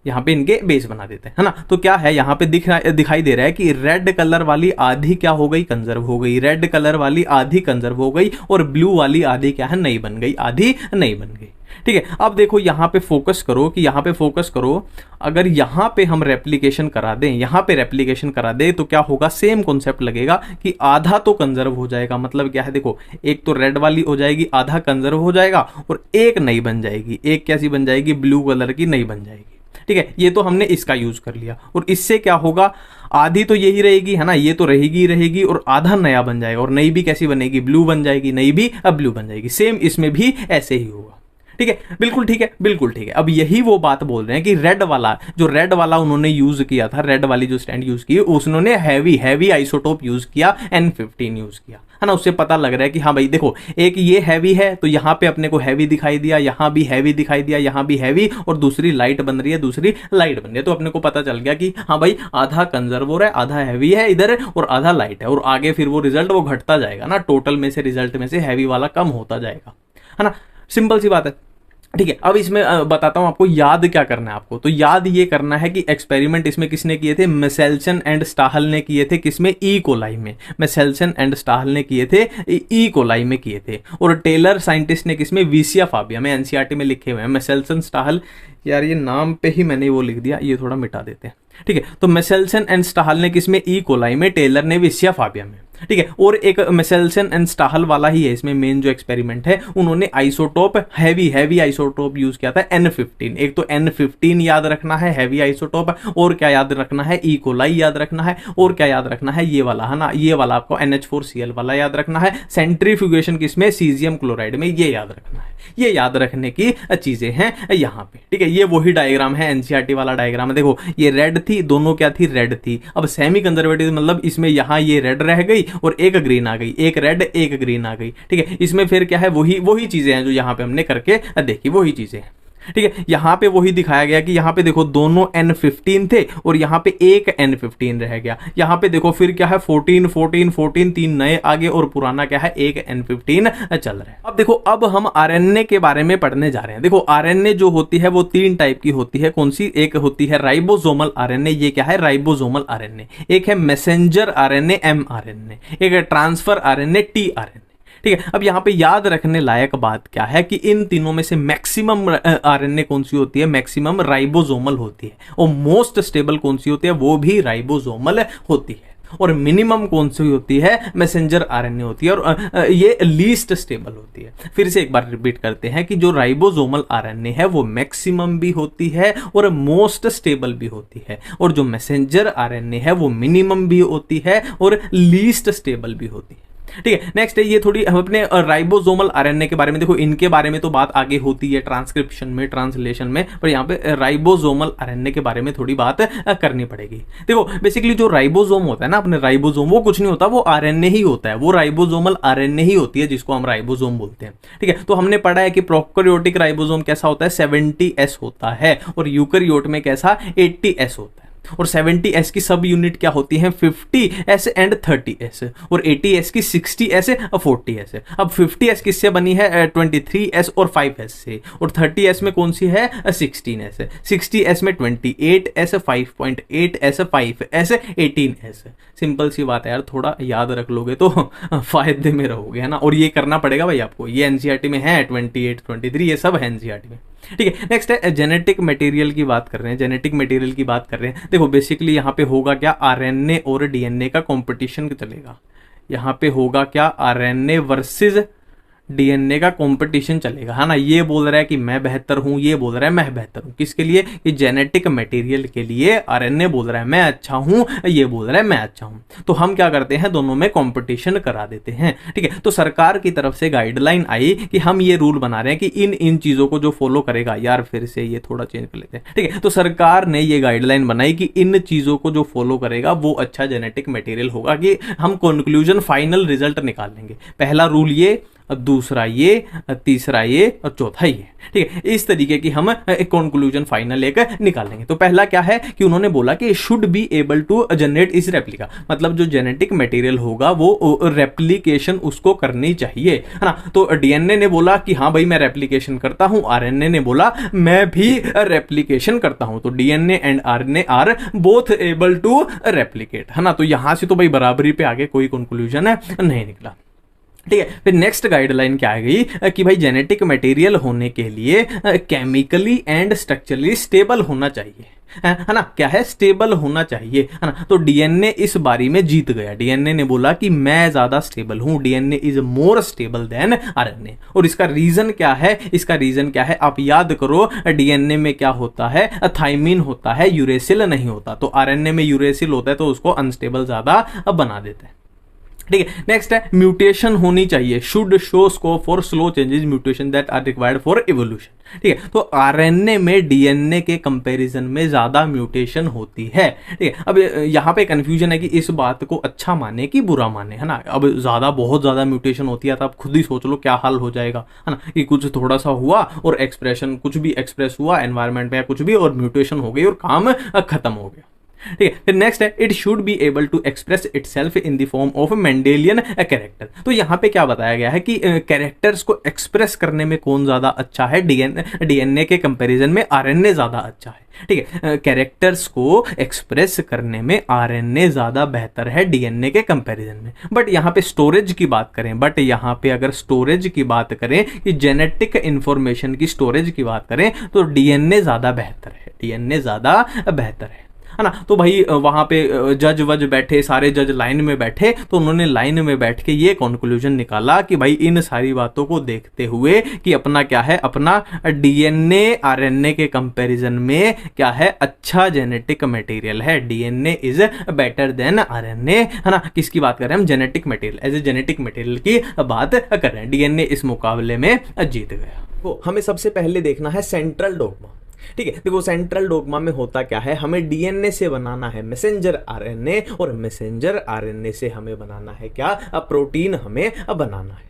यहाँ पे इनके बेस बना देते हैं, है ना। तो क्या है यहाँ पे दिखाई दे रहा है कि रेड कलर वाली आधी क्या हो गई, कंजर्व हो गई, रेड कलर वाली आधी कंजर्व हो गई और ब्लू वाली आधी क्या है, नई बन गई, आधी नई बन गई, ठीक है, अब देखो यहाँ पे फोकस करो कि यहाँ पे फोकस करो, अगर यहाँ पे हम रेप्लिकेशन करा दें, यहाँ पे रेप्लिकेशन करा दें तो क्या होगा, सेम कॉन्सेप्ट लगेगा कि आधा तो कंजर्व हो जाएगा। मतलब क्या है, देखो एक तो रेड वाली हो जाएगी, आधा कंजर्व हो जाएगा, और एक नई बन जाएगी, एक कैसी बन जाएगी, ब्लू कलर की नई बन जाएगी। ठीक है, ये तो हमने इसका यूज कर लिया, और इससे क्या होगा, आधी तो यही रहेगी है ना, ये तो रहेगी रहेगी, और आधा नया बन जाएगा, और नई भी कैसी बनेगी, ब्लू बन जाएगी, नई भी अब ब्लू बन जाएगी। सेम इसमें भी ऐसे ही होगा। ठीक है, बिल्कुल ठीक है, बिल्कुल ठीक है। अब यही वो बात बोल रहे हैं कि रेड वाला उन्होंने यूज किया था, रेड वाली जो स्टैंड यूज की, उसने हैवी आइसोटोप यूज किया, N15 यूज किया, है ना। उससे पता लग रहा है कि हाँ भाई देखो, एक ये हैवी है तो यहाँ पे अपने को हैवी दिखाई दिया, यहाँ भी हैवी दिखाई दिया, यहाँ भी हैवी, और दूसरी लाइट बन रही है, दूसरी लाइट बन रही है, तो अपने को पता चल गया कि हाँ भाई आधा कंजर्व है, आधा हैवी है इधर, और आधा लाइट है, और आगे फिर वो रिजल्ट वो घटता जाएगा ना, टोटल में से रिजल्ट में से हैवी वाला कम होता जाएगा, है ना। सिंपल सी बात है। ठीक है, अब इसमें बताता हूं आपको याद क्या करना है आपको। तो याद ये करना है कि एक्सपेरिमेंट इसमें किसने किए थे, मेसेल्सन एंड स्टाहल ने किए थे। किसमें, ई कोलाई में। मेसेल्सन एंड स्टाहल ने किए थे, ई कोलाई में किए थे। और टेलर साइंटिस्ट ने किसमें, वीसिया फाबिया में। एनसीईआरटी में लिखे हुए हैं मेसेल्सन स्टाहल, यार ये नाम पे ही मैंने वो लिख दिया, ये थोड़ा मिटा देते हैं। ठीक है, तो मेसेल्सन एंड स्टाहल ने किसमें, ई कोलाई में, टेलर ने वीसिया फाबिया में। ठीक है, और एक मेसेल्सन एंड स्टाहल वाला ही है इसमें मेन जो एक्सपेरिमेंट है, उन्होंने आइसोटोप हैवी आइसोटोप यूज किया था, N15। एक तो N15 याद रखना है, हैवी आइसोटोप, और क्या याद रखना है, ई कोलाई याद रखना है, और क्या याद रखना है, ये वाला, है ना, ये वाला आपको NH4Cl वाला याद रखना है। सेंट्रीफ्यूगेशन किसमें, सीजियम क्लोराइड में, ये याद रखना है। ये याद रखने की चीजें हैं यहाँ पे। ठीक है, ये वही डायग्राम है, एनसीईआरटी वाला डायग्राम है। देखो ये रेड थी, दोनों क्या थी, रेड थी। अब सेमी कंजर्वेटिव मतलब इसमें यहाँ ये रेड रह गई और एक ग्रीन आ गई, एक रेड एक ग्रीन आ गई। ठीक है, इसमें फिर क्या है, वही चीजें हैं जो यहाँ पे हमने करके देखी, वही चीजें हैं। ठीक है, यहाँ पे वही दिखाया गया कि यहाँ पे देखो दोनों N15 थे और यहाँ पे एक N15 रह गया। यहाँ पे देखो फिर क्या है, 14 तीन नए आगे, और पुराना क्या है, एक N15 चल रहा है। अब देखो, अब हम आरएनए के बारे में पढ़ने जा रहे हैं। देखो आरएनए जो होती है वो 3 टाइप की होती है। कौन सी, एक होती है राइबोसोमल आरएनए, ये क्या है, राइबोसोमल आरएनए। एक है मैसेंजर आरएनए, mRNA। एक है ट्रांसफर आरएनए, tRNA। ठीक है, अब यहाँ पे याद रखने लायक बात क्या है कि इन तीनों में से मैक्सिमम आरएनए कौन सी होती है, मैक्सिमम राइबोसोमल होती है। और मोस्ट स्टेबल कौन सी होती है, वो भी राइबोसोमल होती है। और मिनिमम कौन सी होती है, मैसेंजर आरएनए होती है, और ये लीस्ट स्टेबल होती है। फिर से एक बार रिपीट करते हैं कि जो राइबोसोमल आरएनए है वो मैक्सिमम भी होती है और मोस्ट स्टेबल भी होती है, और जो मैसेंजर आरएनए है वो मिनिमम भी होती है और लीस्ट स्टेबल भी होती है। ठीक है, नेक्स्ट है ये थोड़ी हम अपने राइबोसोमल आरएनए के बारे में, देखो इनके बारे में तो बात आगे होती है ट्रांसक्रिप्शन में, ट्रांसलेशन में, पर यहाँ पे राइबोसोमल आरएनए के बारे में थोड़ी बात करनी पड़ेगी। देखो बेसिकली जो राइबोसोम होता है ना, अपने राइबोसोम, वो कुछ नहीं होता, वो आरएनए ही होता है, वो राइबोसोमल आरएनए ही होती है जिसको हम राइबोसोम बोलते हैं। ठीक है, तो हमने पढ़ा है कि प्रोकैरियोटिक राइबोसोम कैसा होता है, 70S होता है, और यूकैरियोट में कैसा, 80S होता है। और 70S की सब यूनिट क्या होती हैं, 50S एंड 30S, और 80S की 60S 40S। अब 50S किससे बनी है, 23S और 5S से, और 30S में कौन सी है, 16S। 60S में 28S, 5.8S, 5S, 18S। Simple सी बात है यार, थोड़ा याद रख लोगे तो फायदे में रहोगे, है ना। और ये करना पड़ेगा भाई आपको, ये एनसीईआरटी में है, 28, 23, ये सब है एनसीईआरटी में। ठीक है, नेक्स्ट है जेनेटिक मटेरियल की बात कर रहे हैं, जेनेटिक मटेरियल की बात कर रहे हैं। देखो बेसिकली यहाँ पे होगा क्या, आरएनए और डीएनए का कंपटीशन चलेगा। यहाँ पे होगा क्या, आरएनए वर्सेस डीएनए का कंपटीशन चलेगा, है ना। ये बोल रहा है कि मैं बेहतर हूं, ये बोल रहा है मैं बेहतर हूं। किसके लिए, कि जेनेटिक मटेरियल के लिए आरएनए बोल रहा है मैं अच्छा हूं, ये बोल रहा है मैं अच्छा हूं। तो हम क्या करते हैं, दोनों में कंपटीशन करा देते हैं। ठीक है, तो सरकार की तरफ से गाइडलाइन आई कि हम ये रूल बना रहे हैं कि इन चीजों को जो फॉलो करेगा, यार फिर से ये थोड़ा चेंज कर लेते हैं। ठीक है, तो सरकार ने ये गाइडलाइन बनाई कि इन चीजों को जो फॉलो करेगा वो अच्छा जेनेटिक मटेरियल होगा, कि हम कंक्लूजन फाइनल रिजल्ट निकाल लेंगे। पहला रूल ये, दूसरा ये, तीसरा ये, और चौथा ये। ठीक है, इस तरीके की हम एक कंक्लूजन फाइनल एक निकालेंगे। तो पहला क्या है कि उन्होंने बोला कि should be able to generate इस रेप्लिका, मतलब जो जेनेटिक मटेरियल होगा वो रेप्लिकेशन उसको करनी चाहिए, है ना। तो डीएनए ने बोला कि हाँ भाई मैं रेप्लिकेशन करता हूं, आरएनए ने बोला मैं भी रेप्लिकेशन करता हूं। तो DNA and RNA are both able to replicate, है ना। तो यहां से तो भाई बराबरी पे आगे कोई कंक्लूजन नहीं निकला। ठीक है। फिर नेक्स्ट गाइडलाइन क्या आ गई कि भाई जेनेटिक मटेरियल होने के लिए केमिकली एंड स्ट्रक्चरली स्टेबल होना चाहिए, है ना, क्या है, स्टेबल होना चाहिए, है ना। तो डीएनए इस बारी में जीत गया, डीएनए ने बोला कि मैं ज्यादा स्टेबल हूं, DNA is more stable then RNA. और इसका रीजन क्या है, इसका रीजन क्या है, आप याद करो, डीएनए में क्या होता है, थाइमिन होता है, यूरेसिल नहीं होता। तो आरएनए में यूरेसिल होता है तो उसको अनस्टेबल ज्यादा बना देता है। ठीक है। नेक्स्ट है म्यूटेशन होनी चाहिए, should show scope for slow changes mutation that are required for evolution. ठीक है। तो आरएनए में डीएनए के कंपैरिजन में ज्यादा म्यूटेशन होती है। ठीक है। अब यहाँ पे कंफ्यूजन है कि इस बात को अच्छा माने कि बुरा माने, है ना। अब ज्यादा, बहुत ज्यादा म्यूटेशन होती है तो आप खुद ही सोच लो क्या हाल हो जाएगा, है ना, कि कुछ थोड़ा सा हुआ और एक्सप्रेशन कुछ भी एक्सप्रेस हुआ एनवायरमेंट में या कुछ भी और म्यूटेशन हो गई और काम खत्म हो गया। ठीक है। फिर नेक्स्ट है it should be able to express itself in the form of Mendelian character. तो यहां पे क्या बताया गया है कि कैरेक्टर्स को एक्सप्रेस करने में कौन ज्यादा अच्छा है, डीएनए के कंपैरिजन में आरएनए ज्यादा अच्छा है। ठीक है। कैरेक्टर्स को एक्सप्रेस करने में आरएनए ज्यादा बेहतर है डीएनए के कंपैरिजन में। बट यहाँ पे स्टोरेज की बात करें, बट यहाँ पे अगर स्टोरेज की बात करें कि जेनेटिक इंफॉर्मेशन की स्टोरेज की बात करें तो डीएनए ज्यादा बेहतर है, डीएनए ज्यादा बेहतर है ना। तो भाई वहां पे जज वज बैठे, सारे जज लाइन में बैठे, तो उन्होंने लाइन में बैठ के ये कंक्लूजन निकाला कि भाई इन सारी बातों को देखते हुए कि अपना क्या है, अपना डीएनए आरएनए के कंपैरिजन में क्या है, अच्छा जेनेटिक मटेरियल है, DNA is better than RNA, है ना। किसकी बात कर रहे हैं हम, genetic material, as a genetic material की बात कर रहे हैं। डीएनए इस मुकाबले में जीत गया। तो हमें सबसे पहले देखना है सेंट्रल डोग्मा। ठीक है। देखो सेंट्रल डोग्मा में होता क्या है, हमें डीएनए से बनाना है मैसेंजर आरएनए और मैसेंजर आरएनए से हमें बनाना है क्या, प्रोटीन हमें बनाना है।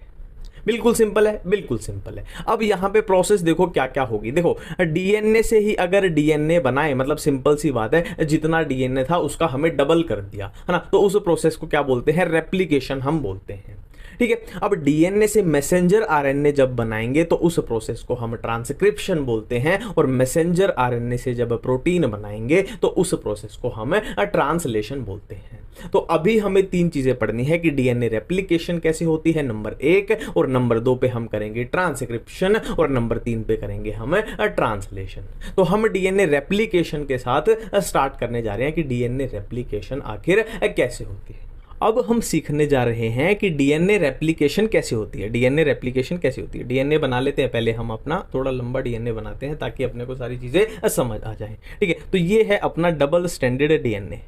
बिल्कुल सिंपल है, बिल्कुल सिंपल है। अब यहाँ पे प्रोसेस देखो क्या क्या होगी। देखो डीएनए से ही अगर डीएनए बनाए, मतलब सिंपल सी बात है, जितना डीएनए था उसका हमें डबल कर दिया, है ना, तो उस प्रोसेस को क्या बोलते हैं, रेप्लिकेशन हम बोलते हैं। ठीक है। अब डीएनए से मैसेंजर आरएनए जब बनाएंगे तो उस प्रोसेस को हम ट्रांसक्रिप्शन बोलते हैं, और मैसेंजर आरएनए से जब प्रोटीन बनाएंगे तो उस प्रोसेस को हम ट्रांसलेशन बोलते हैं। तो अभी हमें तीन चीजें पढ़नी है कि डीएनए रेप्लिकेशन कैसे होती है, नंबर 1, और नंबर 2 पे हम करेंगे ट्रांसक्रिप्शन, और नंबर 3 पे करेंगे हम ट्रांसलेशन। तो हम डीएनए रेप्लिकेशन के साथ स्टार्ट करने जा रहे हैं कि डीएनए रेप्लिकेशन आखिर कैसे होती है। अब हम सीखने जा रहे हैं कि डीएनए रेप्लिकेशन कैसे होती है, डीएनए रेप्लिकेशन कैसे होती है। डीएनए बना लेते हैं पहले हम, अपना थोड़ा लंबा डीएनए बनाते हैं ताकि अपने को सारी चीज़ें समझ आ जाए। ठीक है। तो ये है अपना डबल स्टैंडर्ड डीएनए,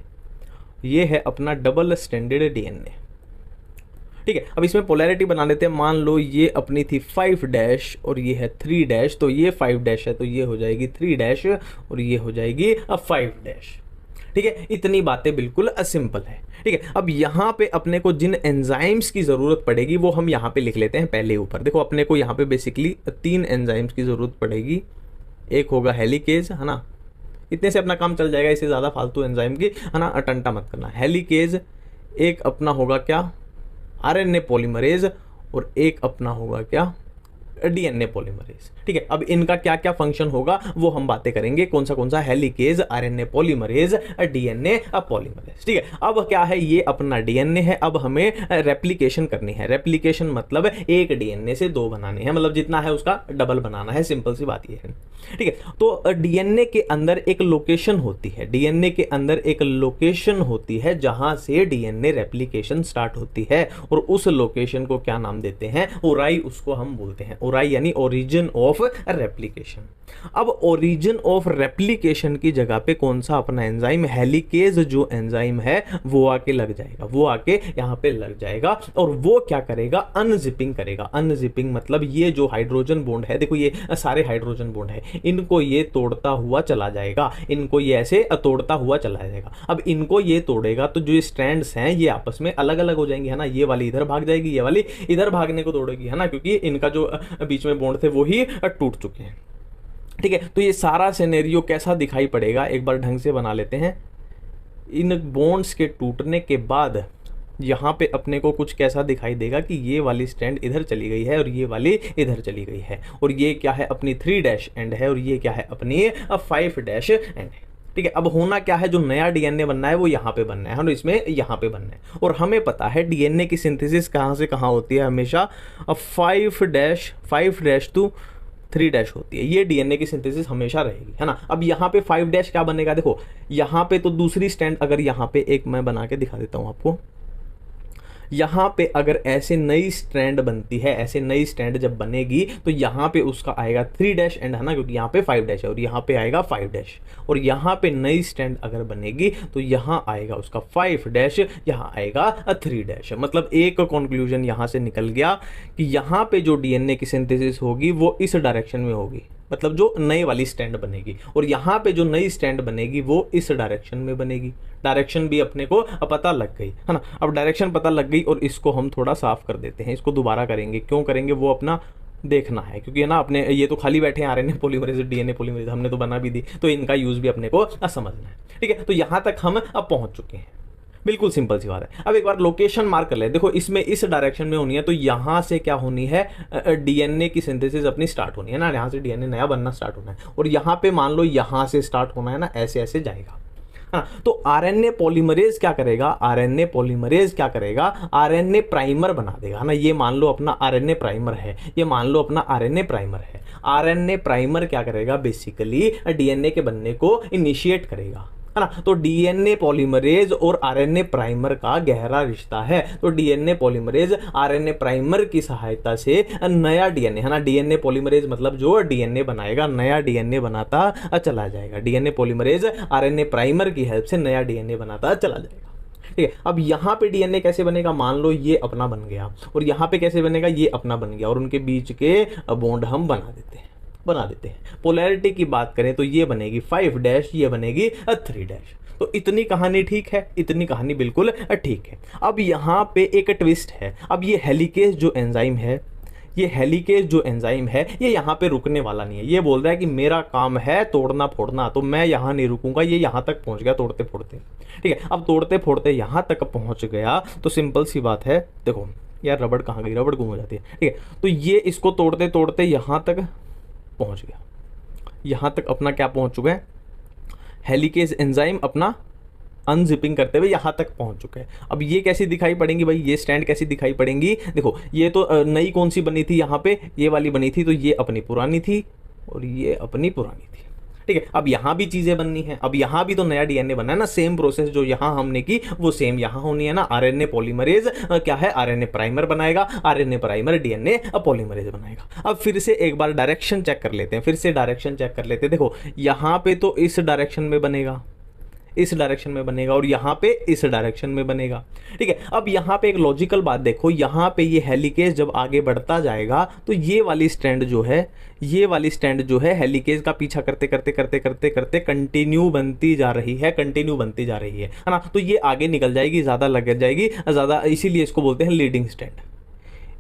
ये है अपना डबल स्टैंडर्ड डीएनए। ठीक है। अब इसमें पोलैरिटी बना लेते हैं। मान लो ये अपनी थी 5' और ये है 3', तो ये 5' है तो ये हो जाएगी 3' और ये हो जाएगी 5'। ठीक है। इतनी बातें बिल्कुल सिंपल है। ठीक है। अब यहाँ पे अपने को जिन एंजाइम्स की जरूरत पड़ेगी वो हम यहाँ पे लिख लेते हैं पहले ऊपर। देखो अपने को यहाँ पे बेसिकली 3 एंजाइम्स की जरूरत पड़ेगी। एक होगा हेलिकेज, है ना, इतने से अपना काम चल जाएगा, इससे ज़्यादा फालतू एंजाइम की, है ना, टंटा मत करना। हेलिकेज, एक अपना होगा क्या, आरएनए पॉलीमरेज, और एक अपना होगा क्या, डीएनए पॉलीमरेज। ठीक है। अब इनका क्या क्या फंक्शन होगा वो हम बातें करेंगे, कौन सा helicase, RNA polymerase, DNA polymerase. ठीक है। अब क्या है, ये अपना डीएनए है, अब हमें रेप्लिकेशन करनी है। रेप्लिकेशन मतलब एक डीएनए से 2 बनाने हैं, मतलब जितना है उसका डबल बनाना है, सिंपल सी बात ये है। ठीक है। तो डीएनए के अंदर एक लोकेशन होती है, डीएनए के अंदर एक लोकेशन होती है जहां से डीएनए रेप्लिकेशन स्टार्ट होती है, और उस लोकेशन को क्या नाम देते हैं, ओराई उसको हम बोलते हैं। ओराई यानी ओरिजिन ऑफ रेप्लिकेशन। अब ओरिजिन ऑफ रेप्लिकेशन की जगह पे कौन सा अपना एंजाइम, हेलिकेज जो एंजाइम है वो आके लग जाएगा, वो आके यहाँ पे लग जाएगा, और वो क्या करेगा, अनजिपिंग करेगा। अनजिपिंग मतलब ये जो हाइड्रोजन बॉन्ड है, देखो ये सारे हाइड्रोजन बॉन्ड है, इनको ये तोड़ता हुआ चला जाएगा, इनको ये ऐसे तोड़ता हुआ चला जाएगा। अब इनको ये तोड़ेगा तो जो स्ट्रैंड्स हैं ये आपस में अलग अलग हो जाएंगे, है ना, ये वाली इधर भाग जाएगी, ये वाली इधर भागने को तोड़ेगी, है ना, क्योंकि इनका जो बीच में बॉन्ड थे वो ही टूट चुके हैं। ठीक है। तो ये सारा सिनेरियो कैसा दिखाई पड़ेगा, एक बार ढंग से बना लेते हैं। इन बॉन्ड्स के टूटने के बाद यहाँ पे अपने को कुछ कैसा दिखाई देगा कि ये वाली स्ट्रैंड इधर चली गई है और ये वाली इधर चली गई है, और ये क्या है, अपनी 3' एंड है, और ये क्या है, अपनी 5' एंड है। ठीक है। अब होना क्या है, जो नया डीएनए बनना है वो यहाँ पे बनना है, हम इसमें यहाँ पे बनना है। और हमें पता है डीएनए की सिंथेसिस कहाँ से कहाँ होती है, हमेशा 5' to 3' होती है, ये डीएनए की सिंथेसिस हमेशा रहेगी, है ना। अब यहाँ पे 5' क्या बनेगा, देखो यहाँ पे तो दूसरी स्टैंड, अगर यहाँ पे एक मैं बना के दिखा देता हूँ आपको, यहाँ पे अगर ऐसे नई स्ट्रैंड बनती है, ऐसे नई स्ट्रैंड जब बनेगी तो यहाँ पे उसका आएगा 3' एंड, है ना, क्योंकि यहाँ पे 5' है और यहाँ पे आएगा 5', और यहाँ पे नई स्ट्रैंड अगर बनेगी तो यहाँ आएगा उसका 5', यहाँ आएगा 3'। मतलब एक कंक्लूजन यहाँ से निकल गया कि यहाँ पे जो डीएनए की सिंथेसिस होगी वो इस डायरेक्शन में होगी, मतलब जो नई वाली स्टैंड बनेगी, और यहाँ पे जो नई स्टैंड बनेगी वो इस डायरेक्शन में बनेगी। डायरेक्शन भी अपने को पता लग गई, है ना। अब डायरेक्शन पता लग गई और इसको हम थोड़ा साफ कर देते हैं, इसको दोबारा करेंगे, क्यों करेंगे वो अपना देखना है, क्योंकि है ना अपने ये तो खाली बैठे हैं आरएनए पॉलीमरेज डीएनए पॉलीमरेज हमने तो बना भी दी, तो इनका यूज भी अपने को समझना है, ठीक है। तो यहाँ तक हम अब पहुँच चुके हैं, बिल्कुल सिंपल सी बात है। अब एक बार लोकेशन मार्क कर ले, देखो इसमें इस डायरेक्शन में होनी है, तो यहाँ से क्या होनी है, डीएनए की सिंथेसिस अपनी स्टार्ट होनी है ना, यहाँ से डीएनए नया बनना स्टार्ट होना है, और यहाँ पे मान लो यहाँ से स्टार्ट होना है ना, ऐसे ऐसे जाएगा, हाँ। तो आरएनए पॉलीमरेज क्या करेगा, आरएनए पॉलीमरेज क्या करेगा, आरएनए प्राइमर बना देगा, है ना। ये मान लो अपना आरएनए प्राइमर है, ये मान लो अपना आरएनए प्राइमर है। आरएनए प्राइमर क्या करेगा, बेसिकली डीएनए के बनने को इनिशिएट करेगा, है ना। तो डीएनए पॉलीमरेज और आरएनए प्राइमर का गहरा रिश्ता है। तो डीएनए पॉलीमरेज आरएनए प्राइमर की सहायता से नया डीएनए, है ना, डीएनए पॉलीमरेज मतलब जो डीएनए बनाएगा, नया डीएनए बनाता चला जाएगा। डीएनए पॉलीमरेज आरएनए प्राइमर की हेल्प से नया डीएनए बनाता चला जाएगा, ठीक है। अब यहाँ पे डीएनए कैसे बनेगा, मान लो ये अपना बन गया, और यहाँ पे कैसे बनेगा, ये अपना बन गया, और उनके बीच के बॉन्ड हम बना देते हैं। पोलैरिटी की बात करें तो ये बनेगी 5', ये बनेगी 3'। तो इतनी कहानी ठीक है, इतनी कहानी बिल्कुल ठीक है। अब यहाँ पे एक ट्विस्ट है, अब ये हेलिकेज जो एंजाइम है, ये हेलिकेज जो एंजाइम है ये यहाँ पे रुकने वाला नहीं है। ये बोल रहा है कि मेरा काम है तोड़ना फोड़ना, तो मैं यहाँ नहीं रुकूंगा। ये यहाँ तक पहुँच गया तोड़ते फोड़ते, ठीक है। अब तोड़ते फोड़ते यहाँ तक पहुँच गया तो सिंपल सी बात है, देखो यार रबड़ कहाँ गई, रबड़ गुम हो जाती है, ठीक है। तो ये इसको तोड़ते तोड़ते यहाँ तक पहुंच गया, यहां तक अपना क्या पहुंच चुका है, हेलिकेज एंजाइम अपना अनजिपिंग करते हुए यहां तक पहुंच चुका है। अब ये कैसी दिखाई पड़ेंगी भाई, ये स्टैंड कैसी दिखाई पड़ेंगी, देखो ये तो नई कौन सी बनी थी, यहाँ पे ये वाली बनी थी, तो ये अपनी पुरानी थी और ये अपनी पुरानी थी, ठीक है। अब यहाँ भी चीजें बननी है, अब यहाँ भी तो नया डीएनए बनना है ना, सेम प्रोसेस जो यहाँ हमने की वो सेम यहाँ होनी है ना। आरएनए पॉलीमरेज क्या है, आरएनए प्राइमर बनाएगा, आरएनए प्राइमर डीएनए पॉलीमरेज बनाएगा। अब फिर से एक बार डायरेक्शन चेक कर लेते हैं, फिर से डायरेक्शन चेक कर लेते हैं। देखो यहाँ पे तो इस डायरेक्शन में बनेगा, इस डायरेक्शन में बनेगा, और यहाँ पे इस डायरेक्शन में बनेगा, ठीक है। अब यहाँ पे एक लॉजिकल बात देखो, यहाँ पे ये हेलिकेज जब आगे बढ़ता जाएगा तो ये वाली स्टैंड जो है, ये वाली स्टैंड जो है हेलिकेज का पीछा करते करते करते करते करते कंटिन्यू बनती जा रही है, कंटिन्यू बनती जा रही है ना। तो ये आगे निकल जाएगी, ज़्यादा लग जाएगी, ज़्यादा, इसीलिए इसको बोलते हैं लीडिंग स्टैंड,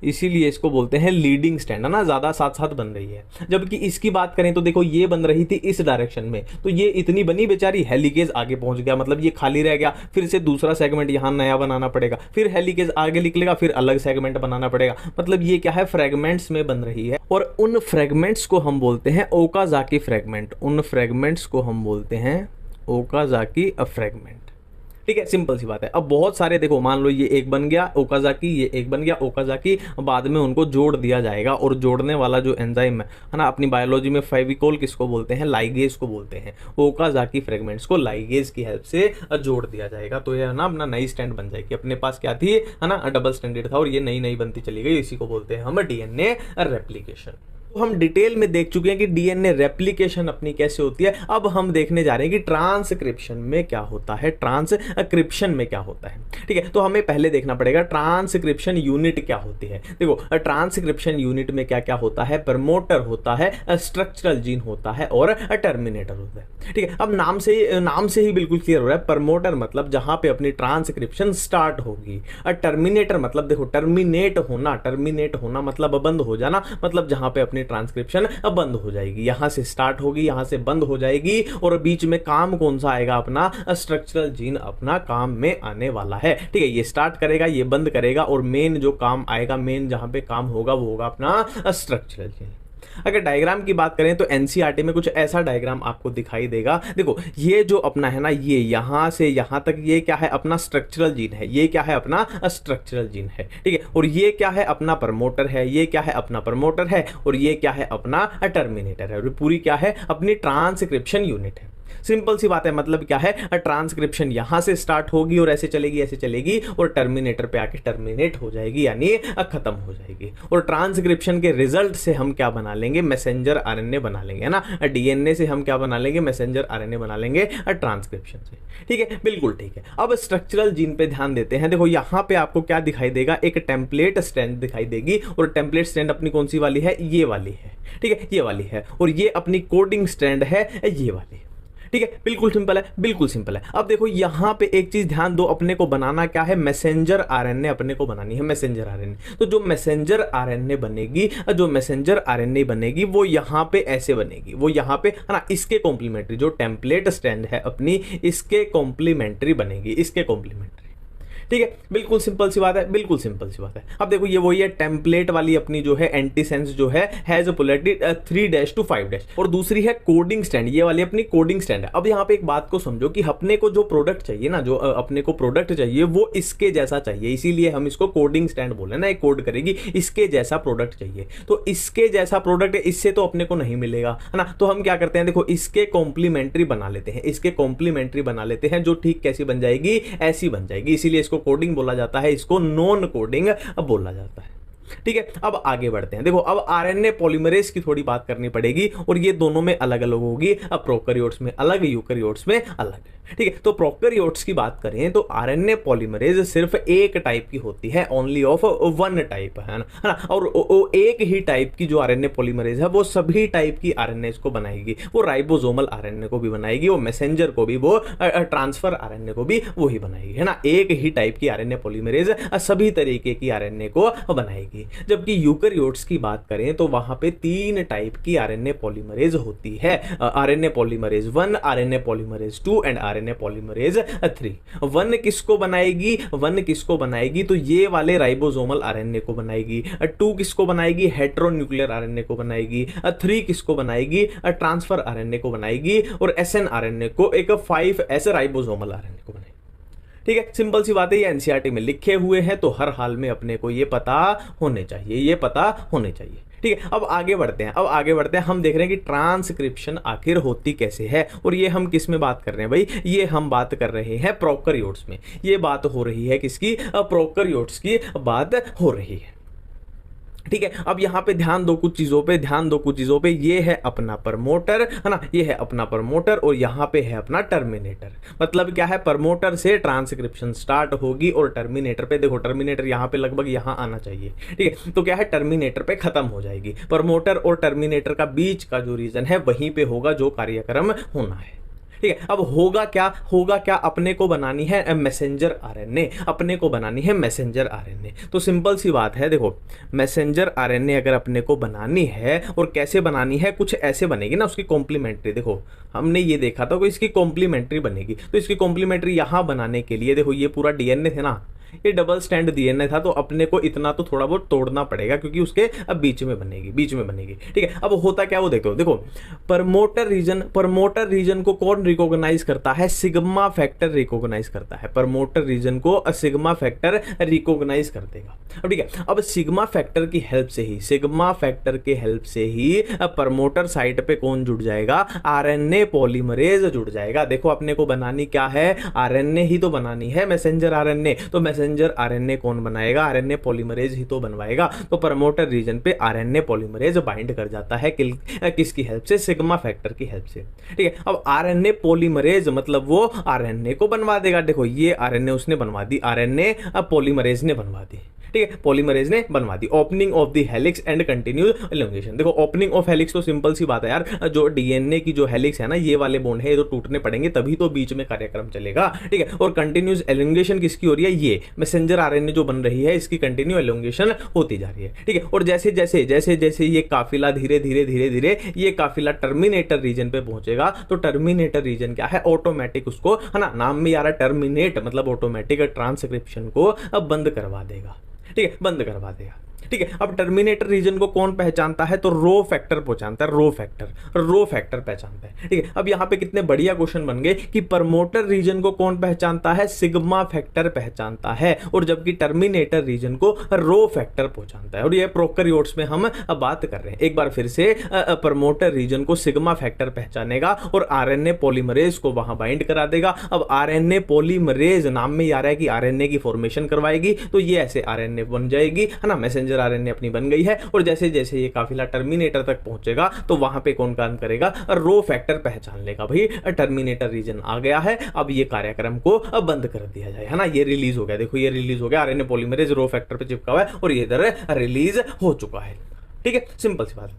इसीलिए इसको बोलते हैं लीडिंग स्टैंड, है ना, ज़्यादा साथ साथ बन रही है। जबकि इसकी बात करें तो देखो ये बन रही थी इस डायरेक्शन में, तो ये इतनी बनी बेचारी, हेलिकेज आगे पहुंच गया, मतलब ये खाली रह गया, फिर से दूसरा सेगमेंट यहाँ नया बनाना पड़ेगा, फिर हेलिकेज आगे निकलेगा, फिर अलग सेगमेंट बनाना पड़ेगा। मतलब ये क्या है, फ्रेगमेंट्स में बन रही है, और उन फ्रेगमेंट्स को हम बोलते हैं ओकाजाकी फ्रेगमेंट, उन फ्रेगमेंट्स को हम बोलते हैं ओकाजाकी फ्रेगमेंट, ठीक है। सिंपल सी बात है। अब बहुत सारे देखो, मान लो ये एक बन गया ओकाजाकी, ये एक बन गया ओकाजाकी, बाद में उनको जोड़ दिया जाएगा, और जोड़ने वाला जो एंजाइम है ना, अपनी बायोलॉजी में फेविकोल किसको बोलते हैं, लाइगेज को बोलते हैं। ओकाजाकी फ्रेगमेंट्स को लाइगेज की हेल्प से जोड़ दिया जाएगा, तो ये ना अपना नई स्टैंड बन जाएगी। अपने पास क्या थी, है ना, डबल स्टैंडर्ड था, और ये नई नई बनती चली गई, इसी को बोलते हैं हम डीएनए रेप्लिकेशन। तो हम डिटेल में देख चुके हैं कि डीएनए रेप्लिकेशन अपनी कैसे होती है। अब हम देखने जा रहे हैं कि ट्रांसक्रिप्शन में क्या होता है, ट्रांसक्रिप्शन में क्या होता है, ठीक है। तो हमें पहले देखना पड़ेगा ट्रांसक्रिप्शन यूनिट क्या होती है। देखो ट्रांसक्रिप्शन यूनिट में क्या क्या होता है, प्रमोटर होता है, स्ट्रक्चरल जीन होता है, और टर्मिनेटर होता है, ठीक है। अब नाम से ही बिल्कुल क्लियर हो रहा है, प्रमोटर मतलब जहां पे अपनी ट्रांसक्रिप्शन स्टार्ट होगी, और टर्मिनेटर मतलब देखो टर्मिनेट होना मतलब बंद हो जाना, मतलब जहां पे अपनी ट्रांसक्रिप्शन बंद हो जाएगी, यहां से स्टार्ट होगी, यहां से बंद हो जाएगी, और बीच में काम कौन सा आएगा, अपना स्ट्रक्चरल जीन अपना काम में आने वाला है, ठीक है। ये स्टार्ट करेगा, ये बंद करेगा, और मेन जो काम आएगा, मेन जहां पे काम होगा वो होगा अपना स्ट्रक्चरल जीन। अगर डायग्राम की बात करें तो एनसीईआरटी में कुछ ऐसा डायग्राम आपको दिखाई देगा। देखो ये जो अपना है ना, ये यहां से यहां तक ये क्या है, अपना स्ट्रक्चरल जीन है, ये क्या है, अपना स्ट्रक्चरल जीन है, ठीक है। और ये क्या है, अपना प्रमोटर है, ये क्या है, अपना प्रमोटर है, और ये क्या है, अपना टर्मिनेटर है, और पूरी क्या है, अपनी ट्रांसक्रिप्शन यूनिट है। सिंपल सी बात है, मतलब क्या है, ट्रांसक्रिप्शन यहां से स्टार्ट होगी और ऐसे चलेगी और टर्मिनेटर पे आके टर्मिनेट हो जाएगी, यानी खत्म हो जाएगी। और ट्रांसक्रिप्शन के रिजल्ट से हम क्या बना लेंगे, मैसेंजर आरएनए बना लेंगे, है ना। डीएनए से हम क्या बना लेंगे, मैसेंजर आरएनए बना लेंगे ट्रांसक्रिप्शन से, ठीक है, बिल्कुल ठीक है। अब स्ट्रक्चरल जीन पे ध्यान देते हैं। देखो यहां पे आपको क्या दिखाई देगा, एक टेम्पलेट स्ट्रैंड दिखाई देगी, और टेम्पलेट स्ट्रैंड अपनी कौन सी वाली है, ये वाली है, ठीक है, ये वाली है। और ये अपनी कोडिंग स्ट्रैंड है, ये वाली, ठीक है, बिल्कुल सिंपल है, बिल्कुल सिंपल है। अब देखो यहां पे एक चीज ध्यान दो, अपने को बनाना क्या है, मैसेंजर आरएनए अपने को बनानी है, मैसेंजर आरएनए। तो जो मैसेंजर आरएनए बनेगी, जो मैसेंजर आरएनए बनेगी वो यहां पे ऐसे बनेगी, वो यहां पे है ना, इसके कॉम्प्लीमेंट्री, जो टेम्पलेट स्ट्रैंड है अपनी, इसके कॉम्प्लीमेंट्री बनेगी, इसके कॉम्प्लीमेंट्री, ठीक है, बिल्कुल सिंपल सी बात है, बिल्कुल सिंपल सी बात है। अब देखो ये वही है, टेम्पलेट वाली अपनी जो है एंटीसेंस जो है हैज अ पोलैरिटी 3' to 5', और दूसरी है कोडिंग स्टैंड, ये वाली अपनी कोडिंग स्टैंड है। अब यहाँ पे एक बात को समझो कि अपने को जो प्रोडक्ट चाहिए ना, जो अपने को प्रोडक्ट चाहिए वो इसके जैसा चाहिए, इसीलिए हम इसको कोडिंग स्टैंड बोले ना, एक कोड करेगी, इसके जैसा प्रोडक्ट चाहिए। तो इसके जैसा प्रोडक्ट इससे तो अपने को नहीं मिलेगा, है ना। तो हम क्या करते हैं, देखो इसके कॉम्प्लीमेंट्री बना लेते हैं, इसके कॉम्प्लीमेंट्री बना लेते हैं, जो ठीक कैसी बन जाएगी, ऐसी बन जाएगी, इसीलिए इसको कोडिंग बोला जाता है, इसको नॉन कोडिंग बोला जाता है, ठीक है। अब आगे बढ़ते हैं। देखो अब आरएनए पॉलीमरेज की थोड़ी बात करनी पड़ेगी, और ये दोनों में अलग अलग होगी, अब प्रोकैरियोट्स में अलग, यूकैरियोट्स में अलग, ठीक है। तो प्रोकैरियोट्स की बात करें तो आरएनए पॉलीमरेज सिर्फ एक टाइप की होती है, ओनली ऑफ वन टाइप, है ना। और एक ही टाइप की जो आरएनए पॉलीमरेज है वो सभी टाइप की आरएनए को बनाएगी, वो राइबोसोमल आरएनए को भी बनाएगी, वो मैसेंजर को भी, वो ट्रांसफर आरएनए को भी वही बनाएगी, है ना। एक ही टाइप की आरएनए पॉलीमरेज सभी तरीके की आरएनए को बनाएगी। जबकि यूकैरियोट्स की बात करें तो वहां पे 3 टाइप की आरएनए पॉलीमरेज होती है, RNA polymerase 1, RNA polymerase 2 and RNA polymerase 3। 1 किसको बनाएगी, 1 किसको बनाएगी, तो ये वाले राइबोसोमल आरएनए को बनाएगी। 2 किसको बनाएगी, हेटेरोन्यूक्लियर आरएनए को बनाएगी। 3 किसको बनाएगी, ट्रांसफर आरएनए को बनाएगी। और एसएन आरएनए को, एक 5S राइबोसोमल आरएनए को बनाएगी, ठीक है। सिंपल सी बात है, ये एनसीईआरटी में लिखे हुए हैं, तो हर हाल में अपने को ये पता होने चाहिए, ये पता होने चाहिए, ठीक है। अब आगे बढ़ते हैं, हम देख रहे हैं कि ट्रांसक्रिप्शन आखिर होती कैसे है, और ये हम किस में बात कर रहे हैं भाई, ये हम बात कर रहे हैं प्रोकैरियोट्स में। ये बात हो रही है किसकी, प्रोकैरियोट्स की बात हो रही है, ठीक है। अब यहां पे ध्यान दो कुछ चीजों पे, ये है अपना प्रमोटर, है ना, ये है अपना प्रमोटर, और यहां पे है अपना टर्मिनेटर। मतलब क्या है, प्रमोटर से ट्रांसक्रिप्शन स्टार्ट होगी और टर्मिनेटर पे, देखो टर्मिनेटर यहां पे लगभग यहां आना चाहिए, ठीक है। तो क्या है, टर्मिनेटर पे खत्म हो जाएगी। प्रमोटर और टर्मिनेटर का बीच का जो रीजन है वहीं पे होगा जो कार्यक्रम होना है, ठीक है। अब होगा क्या, अपने को बनानी है मैसेंजर आरएनए, अपने को बनानी है मैसेंजर आरएनए। तो सिंपल सी बात है, देखो मैसेंजर आरएनए अगर अपने को बनानी है, और कैसे बनानी है, कुछ ऐसे बनेगी ना उसकी कॉम्प्लीमेंट्री। देखो हमने ये देखा था कि इसकी कॉम्प्लीमेंट्री बनेगी, तो इसकी कॉम्प्लीमेंट्री यहां बनाने के लिए, देखो ये पूरा डीएनए थे ना, ये डबल स्टैंड डीएनए था, तो अपने को इतना तो थोड़ा बहुत तोड़ना पड़ेगा, क्योंकि उसके अब बीच में बनेगी, ठीक है। अब होता क्या, वो देखो प्रमोटर रीजन को कौन रिकॉग्नाइज करता है, सिग्मा फैक्टर रिकॉग्नाइज करता है, प्रमोटर रीजन को सिग्मा फैक्टर रिकॉग्नाइज कर देगा। अब ठीक है, अब सिग्मा फैक्टर की हेल्प से ही प्रमोटर साइट पे कौन जुड़ जाएगा, आरएनए पॉलीमरेज जुड़ जाएगा। देखो अपने को बनानी क्या है, आरएनए ही तो बनानी है, मैसेंजर आरएनए। तो मैसेंजर आरएनए कौन बनाएगा, आरएनए पॉलीमरेज ही तो बनवाएगा। तो प्रमोटर रीजन पे आरएनए पॉलीमरेज बाइंड कर जाता है किसकी हेल्प से, सिग्मा फैक्टर की हेल्प से, ठीक है। अब आरएनए पॉलीमरेज मतलब वो आरएनए को बनवा देगा। देखो ये आरएनए उसने बनवा दी, आरएनए पॉलीमरेज ने बनवा दी, ठीक है, पॉलीमरेज ने बनवा दी। Opening of the helix and continuous elongation. देखो ओपनिंग ऑफ हेलिक्स तो सिंपल सी बात है यार, जो डीएनए की जो हेलिक्स है ना, ये वाले बॉन्ड है, ये तो टूटने पड़ेंगे तभी तो बीच में कार्यक्रम चलेगा, ठीक है। और कंटिन्यूस एलोंगेशन किसकी हो रही है, ये मैसेंजर आरएनए जो बन रही है इसकी कंटिन्यू एलोंगेशन होती जा रही है, ठीक है। और जैसे जैसे ये काफिला धीरे धीरे ये काफिला टर्मिनेटर रीजन पे पहुंचेगा, तो टर्मिनेटर रीजन क्या है, ऑटोमेटिक उसको, है ना, नाम में यार टर्मिनेट मतलब ऑटोमेटिक ट्रांसक्रिप्शन को अब बंद करवा देगा, ठीक है, बंद करवा देगा। ठीक है। अब टर्मिनेटर रीजन को कौन पहचानता है, तो रो फैक्टर पहचानता है, रो फैक्टर पहचानता है। ठीक है। अब यहां पे कितने बढ़िया क्वेश्चन बन गए कि प्रमोटर रीजन को कौन पहचानता है, सिग्मा फैक्टर पहचानता है, और जबकि टर्मिनेटर रीजन को रो फैक्टर पहचानता है। और ये प्रोकैरियोट्स में हम अब बात कर रहे हैं। एक बार फिर से प्रमोटर रीजन को सिग्मा फैक्टर पहचानेगा और आरएनए पॉलीमरेज को वहां बाइंड करा देगा। अब आरएनए पॉलीमरेज नाम में ही आ रहा है कि आरएनए की फॉर्मेशन करवाएगी, तो ये ऐसे आरएनए बन जाएगी, है ना, मैसेंजर आरएनए अपनी बन गई है। और जैसे जैसे ये काफिला टर्मिनेटर तक पहुंचेगा तो वहां पे कौन काम करेगा, रो फैक्टर पहचान लेगा, भाई टर्मिनेटर रीजन आ गया है, अब ये कार्यक्रम को अब बंद कर दिया जाए, है ना। ये रिलीज हो गया, देखो ये रिलीज हो गया, आरएनए पॉलीमरेज रो फैक्टर पे चिपका हुआ है और ये इधर रिलीज हो चुका है। ठीक है, सिंपल सी बात।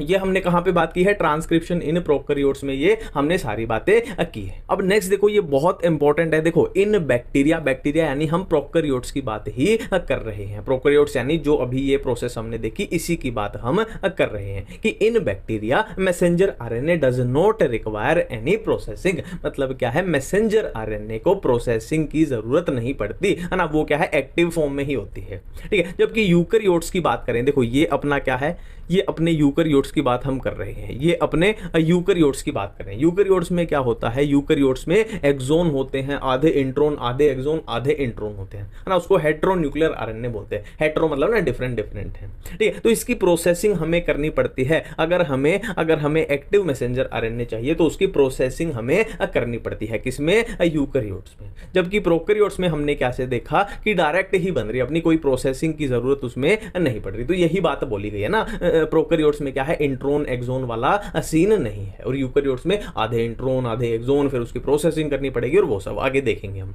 ये हमने कहां पे बात की है, ट्रांसक्रिप्शन इन प्रोकैरियोट्स में ये हमने सारी बातें की है। अब नेक्स्ट देखो, ये बहुत इंपॉर्टेंट है। देखो इन बैक्टीरिया यानी हम प्रोकैरियोट्स की बात ही कर रहे हैं। प्रोकैरियोट्स यानी जो अभी ये प्रोसेस हमने देखी, इसी की बात हम कर रहे हैं कि इन bacteria messenger RNA does not require any processing. मतलब क्या है, मैसेंजर आरएनए को प्रोसेसिंग की जरूरत नहीं पड़ती, है ना, वो क्या है, एक्टिव फॉर्म में ही होती है। ठीक है। जबकि यूकैरियोट्स की बात करें, देखो ये अपना क्या है, ये अपने यूकैरियोट्स की बात हम कर रहे हैं, ये अपने यूकैरियोट्स की बात कर रहे हैं। यूकैरियोट्स में क्या होता है, यूकैरियोट्स में एक्सोन होते हैं, आधे इंट्रोन आधे एक्सोन आधे इंट्रोन होते हैं, है ना, उसको हेटेरोन्यूक्लियर आरएनए बोलते हैं। हेटेरो मतलब ना डिफरेंट है। ठीक है। तो इसकी प्रोसेसिंग हमें करनी पड़ती है। अगर हमें एक्टिव मैसेंजर आरएनए चाहिए तो उसकी प्रोसेसिंग हमें करनी पड़ती है, किसमें, यूकैरियोट्स में। जबकि प्रोकैरियोट्स में हमने क्या से देखा कि डायरेक्ट ही बन रही है, अपनी कोई प्रोसेसिंग की जरूरत उसमें नहीं पड़ रही। तो यही बात बोली गई है ना, प्रोकैरियोट्स में क्या है, इंट्रोन एक्सोन वाला सीन नहीं है, और यूकैरियोट्स में आधे इंट्रोन आधे एक्सोन, फिर उसकी प्रोसेसिंग करनी पड़ेगी और वो सब आगे देखेंगे हम।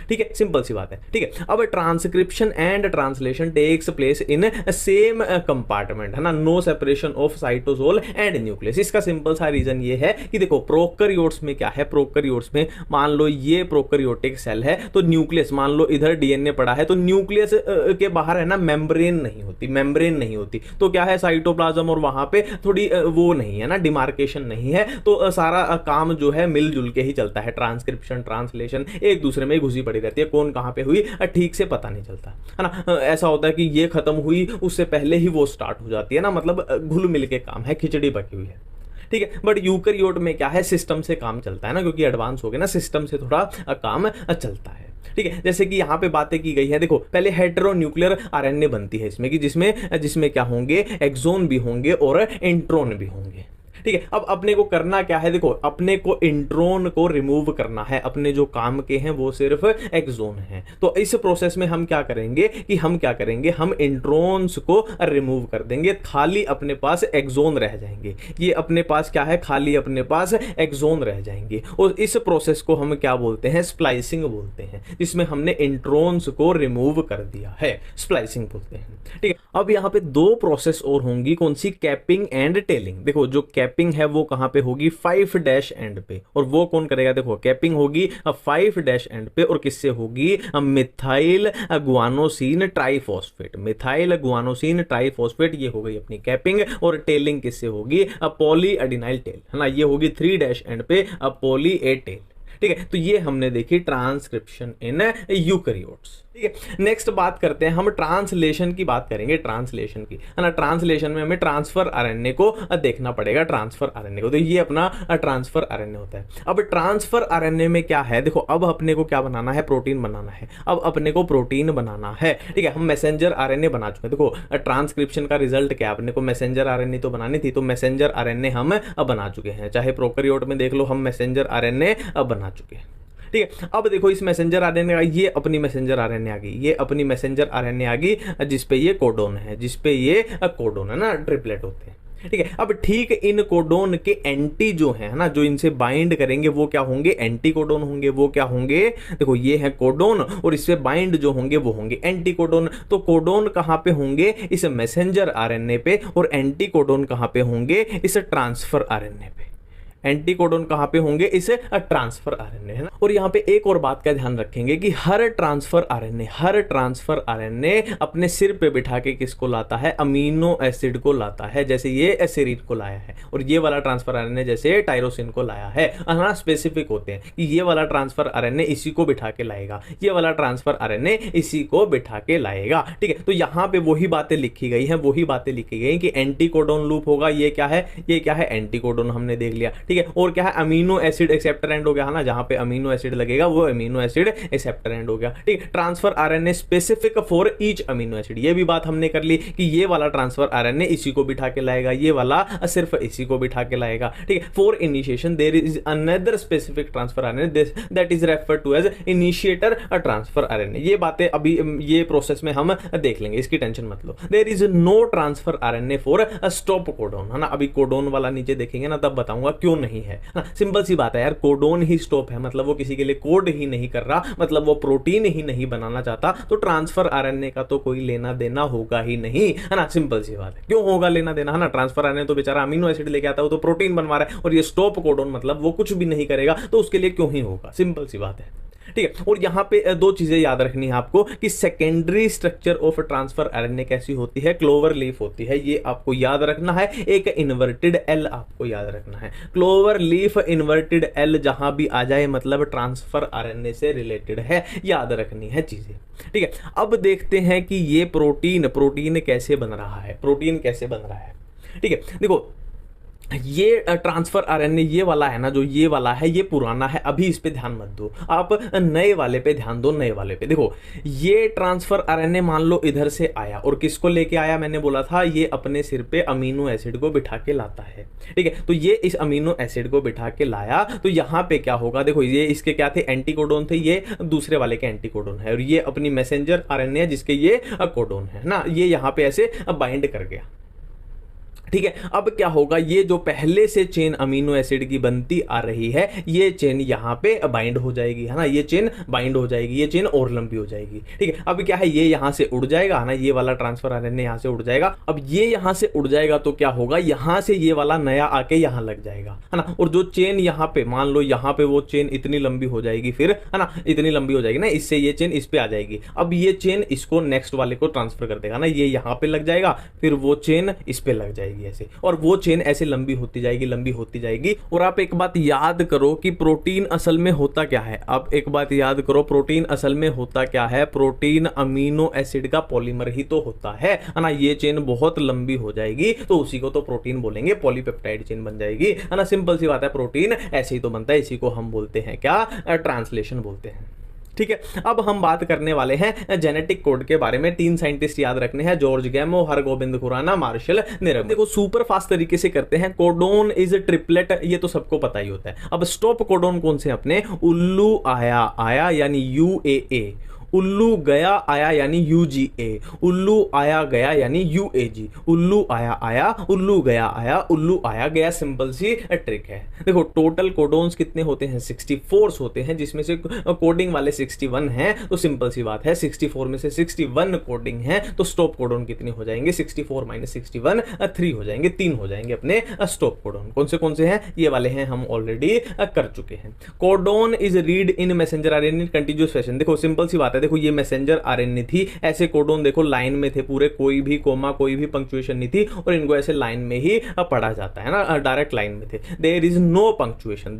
ठीक है, सिंपल सी बात है। ठीक है। अब transcription and translation takes place in same compartment, है ना, no separation of cytosol and nucleus. इसका सिंपल सा रीजन ये है कि देखो प्रोकैरियोट्स में क्या है, प्रोकैरियोट्स में मान लो ये प्रोकैरियोटिक सेल है, तो न्यूक्लियस मान लो इधर डीएनए पड़ा है, तो न्यूक्लियस के बाहर है ना मेम्ब्रेन नहीं होती, तो क्या है, साइटोप्लाज्म और वहां पे थोड़ी वो नहीं है ना, डिमार्केशन नहीं है, तो सारा काम जो है मिलजुल के ही चलता है। ट्रांसक्रिप्शन ट्रांसलेशन एक दूसरे में घुसी पड़ी रहती है, कौन कहां पे हुई ठीक से पता नहीं चलता, है ना। ऐसा होता है कि ये खत्म हुई उससे पहले ही वो स्टार्ट हो जाती है ना, मतलब घुल मिल के काम है, खिचड़ी पकी हुई है। ठीक है। बट यूकैरियोट में क्या है, सिस्टम से काम चलता है ना, क्योंकि एडवांस हो गए ना, सिस्टम से थोड़ा काम चलता है। ठीक है। जैसे कि यहां पे बातें की गई है, देखो पहले हेटेरोन्यूक्लियर आरएनए बनती है इसमें, कि जिसमें क्या होंगे, एक्सोन भी होंगे और इंट्रोन भी होंगे। ठीक है। अब अपने को करना क्या है, देखो अपने को इंट्रोन को रिमूव करना है, अपने जो काम के हैं वो सिर्फ एक्सोन है। तो इस प्रोसेस में हम क्या करेंगे, हम इंट्रोन्स को रिमूव कर देंगे, खाली अपने पास एक्सोन रह जाएंगे। ये अपने पास क्या है, खाली अपने पास एक्सोन रह जाएंगे। और इस प्रोसेस को हम क्या बोलते हैं, स्प्लाइसिंग बोलते हैं, जिसमें हमने इंट्रोन्स को रिमूव कर दिया है, स्प्लाइसिंग बोलते हैं। ठीक है। अब यहाँ पे दो प्रोसेस और होंगी, कौन सी, कैपिंग एंड टेलिंग। देखो जो कैपिंग है वो कहां पे होगी, 5' एंड पे, और वो कौन करेगा, देखो कैपिंग होगी 5' एंड पे, और किससे होगी, methyl guanosine triphosphate, methyl guanosine triphosphate, ये हो गई अपनी कैपिंग। और टेलिंग किससे होगी, पॉली एडिनाइल टेल, है ना, ये होगी 3' एंड पे, पॉली ए टेल। ठीक है। तो ये हमने देखी ट्रांसक्रिप्शन इन यूकैरियोट्स। ठीक है। नेक्स्ट बात करते हैं हम, ट्रांसलेशन की बात करेंगे, ट्रांसलेशन की, है ना। ट्रांसलेशन में हमें ट्रांसफर आरएनए को देखना पड़ेगा, ट्रांसफर आरएनए को, तो ये अपना ट्रांसफर आरएनए होता है। अब ट्रांसफर आरएनए में क्या है, देखो अब अपने को क्या बनाना है, प्रोटीन बनाना है। अब अपने को प्रोटीन बनाना है। ठीक है। हम मैसेंजर आरएनए बना चुके हैं, देखो ट्रांसक्रिप्शन का रिजल्ट क्या, अपने को मैसेंजर आरएनए तो बनानी थी, तो मैसेंजर आरएनए हम बना चुके हैं। चाहे प्रोकैरियोट में देख लो, हम मैसेंजर आरएनए बना चुके हैं। ठीक है। अब देखो इस मैसेंजर आरएनए का, ये अपनी मैसेंजर आरएनए आ गई, ये अपनी मैसेंजर आरएनए आ गई, जिसपे ये कोडोन है, है ना, ट्रिपलेट होते हैं। ठीक है। अब ठीक इन कोडोन के एंटी जो है ना, जो इनसे बाइंड करेंगे वो क्या होंगे, एंटी कोडोन होंगे। वो क्या होंगे, देखो ये है कोडोन और इससे बाइंड जो होंगे वो होंगे एंटी कोडोन। तो कोडोन कहां पे होंगे, इस मैसेंजर आरएनए पे, और एंटी कोडोन कहां पे होंगे, इस ट्रांसफर आरएनए पे। एंटी कोडोन कहां पे होंगे, इस ट्रांसफर आरएनए, है ना। और यहां पे एक और बात का ध्यान रखेंगे कि हर ट्रांसफर आरएनए अपने सिर पे बिठा के किसको लाता है, अमीनो एसिड को लाता है, जैसे ये एसेरीन को लाया है, और ये वाला ट्रांसफर आरएनए जैसे टायरोसिन को लाया है। हाँ, स्पेसिफिक होते हैं कि ये वाला ट्रांसफर आरएनए इसी को बिठा के लाएगा, ये वाला ट्रांसफर आरएनए इसी को बिठा के लाएगा, ठीक है। तो यहां पे वही बातें लिखी गई हैं, कि एंटी कोडोन लूप होगा, ये क्या है, एंटी कोडोन हमने देख लिया, ठीक है। और क्या है, अमीनो एसिड एक्सेप्टर एंड हो गया, है ना, जहां पे अमीनो एसिड लगेगा वो अमीनो एसिड एक्सेप्टर एंड हो गया, ठीक है। Transfer RNA specific for each amino acid, ये भी बात हमने कर ली कि ये वाला ट्रांसफर आरएनए इसी को बिठा के लाएगा, ये वाला सिर्फ इसी को बिठा के लाएगा, ठीक है। For initiation there is another specific transfer RNA that is referred to as initiator transfer RNA. ये बातें अभी ये प्रोसेस में हम देख लेंगे, इसकी टेंशन मत लो। There is no transfer RNA for stop codon, है ना। अभी कोडोन वाला नीचे देखेंगे ना, तब बताऊंगा क्यों नहीं है ना। सिंपल सी बात है यार, कोडोन ही स्टॉप है, मतलब वो किसी के लिए कोड ही नहीं कर रहा, मतलब वो प्रोटीन ही नहीं बनाना चाहता, तो ट्रांसफर आरएनए का तो कोई लेना देना होगा ही नहीं, है ना। सिंपल सी बात है, क्यों होगा लेना देना, है ना। ट्रांसफर आरएनए तो बेचारा अमीनो एसिड लेके आता है, वो तो प्रोटीन बनवा रहा है, और ये स्टॉप कोडोन मतलब वो कुछ भी नहीं करेगा, तो उसके लिए क्यों ही होगा, सिंपल सी बात है, ठीक है। और यहां पे दो चीजें याद रखनी है आपको कि secondary structure of transfer RNA कैसी होती है, क्लोवर लीफ होती है, ये आपको याद रखना है। एक इन्वर्टेड एल आपको याद रखना है, क्लोवर लीफ इन्वर्टेड एल जहां भी आ जाए मतलब ट्रांसफर आरएनए से रिलेटेड है, याद रखनी है चीजें, ठीक है। अब देखते हैं कि ये प्रोटीन कैसे बन रहा है, ठीक है। देखो ये ट्रांसफर आरएनए ये वाला है ना, जो ये वाला है ये पुराना है, अभी इस पे ध्यान मत दो, आप नए वाले पे ध्यान दो, नए वाले पे। देखो ये ट्रांसफर आरएनए मान लो इधर से आया, और किसको लेके आया, मैंने बोला था ये अपने सिर पे अमीनो एसिड को बिठा के लाता है, ठीक है। तो ये इस अमीनो एसिड को बिठा के लाया, तो यहां पे क्या होगा, देखो ये इसके क्या थे, एंटीकोडोन थे, ये दूसरे वाले के एंटीकोडोन है, और ये अपनी मैसेंजर आरएनए है जिसके ये कोडोन है ना, ये यहां पे ऐसे बाइंड कर गया, ठीक है। अब क्या होगा, ये जो पहले से चेन अमीनो एसिड की बनती आ रही है, ये चेन यहां पे बाइंड हो जाएगी, है ना, ये चेन बाइंड हो जाएगी, ये चेन और लंबी हो जाएगी, ठीक है। अब क्या है, ये यहां से उड़ जाएगा, है ना, ये वाला ट्रांसफर आरएनए यहां से उड़ जाएगा। अब ये यहां से उड़ जाएगा तो क्या होगा, यहां से ये वाला नया आके यहां लग जाएगा, है ना। और जो चेन यहां पे मान लो, यहां पे वो चेन इतनी लंबी हो जाएगी, फिर है ना, इतनी लंबी हो जाएगी ना, इससे ये चेन इस पे आ जाएगी। अब ये चेन इसको नेक्स्ट वाले को ट्रांसफर कर देगा ना, ये यहां पे लग जाएगा, फिर वो चेन इस पे लग जाएगी ऐसे, और वो चेन ऐसे लंबी होती जाएगी। और आप एक बात याद करो कि प्रोटीन असल में होता क्या है, प्रोटीन अमीनो एसिड का पॉलीमर ही तो होता है ना। ये चेन बहुत लंबी हो जाएगी तो उसी को तो प्रोटीन बोलेंगे, पॉलीपेप्टाइड चेन बन जाएगी, है ना। सिंपल सी बात है, प्रोटीन ऐसे ही तो बनता है, इसी को हम बोलते हैं क्या, ट्रांसलेशन बोलते हैं, ठीक है। अब हम बात करने वाले हैं जेनेटिक कोड के बारे में। 3 साइंटिस्ट याद रखने हैं, जॉर्ज गैमो, हरगोबिंद खुराना, मार्शल निरम। देखो सुपर फास्ट तरीके से करते हैं। कोडोन इज ट्रिपलेट, ये तो सबको पता ही होता है। अब स्टॉप कोडोन कौन से अपने, उल्लू आया यानी UAA, उल्लू गया आया यानी UGA, उल्लू आया गया यानी UAG, उल्लू आया उल्लू गया आया, उल्लू आया गया। सिंपल सी ट्रिक है। देखो टोटल कोडोन्स कितने होते हैं, 64 होते हैं, जिसमें से कोडिंग वाले 61 हैं। तो सिंपल सी बात है, 64 में से 61 कोडिंग है, तो स्टॉप कोडोन कितने हो जाएंगे, 64 - 61 3 हो जाएंगे, 3 हो जाएंगे अपने स्टॉप कोडोन। कौन से हैं, ये वाले हैं, हम ऑलरेडी कर चुके हैं। Codon is read in messenger RNA continuous fashion. देखो सिंपल सी बात है, देखो ये मैसेंजर आरएनए थी, ऐसे कोडोन देखो लाइन में थे पूरे, कोई भी कोमा कोई भी पंक्चुएशन नहीं थी, और इनको ऐसे लाइन में ही पढ़ा जाता है ना, डायरेक्ट लाइन में थे। देयर इज नो पंक्चुएशन,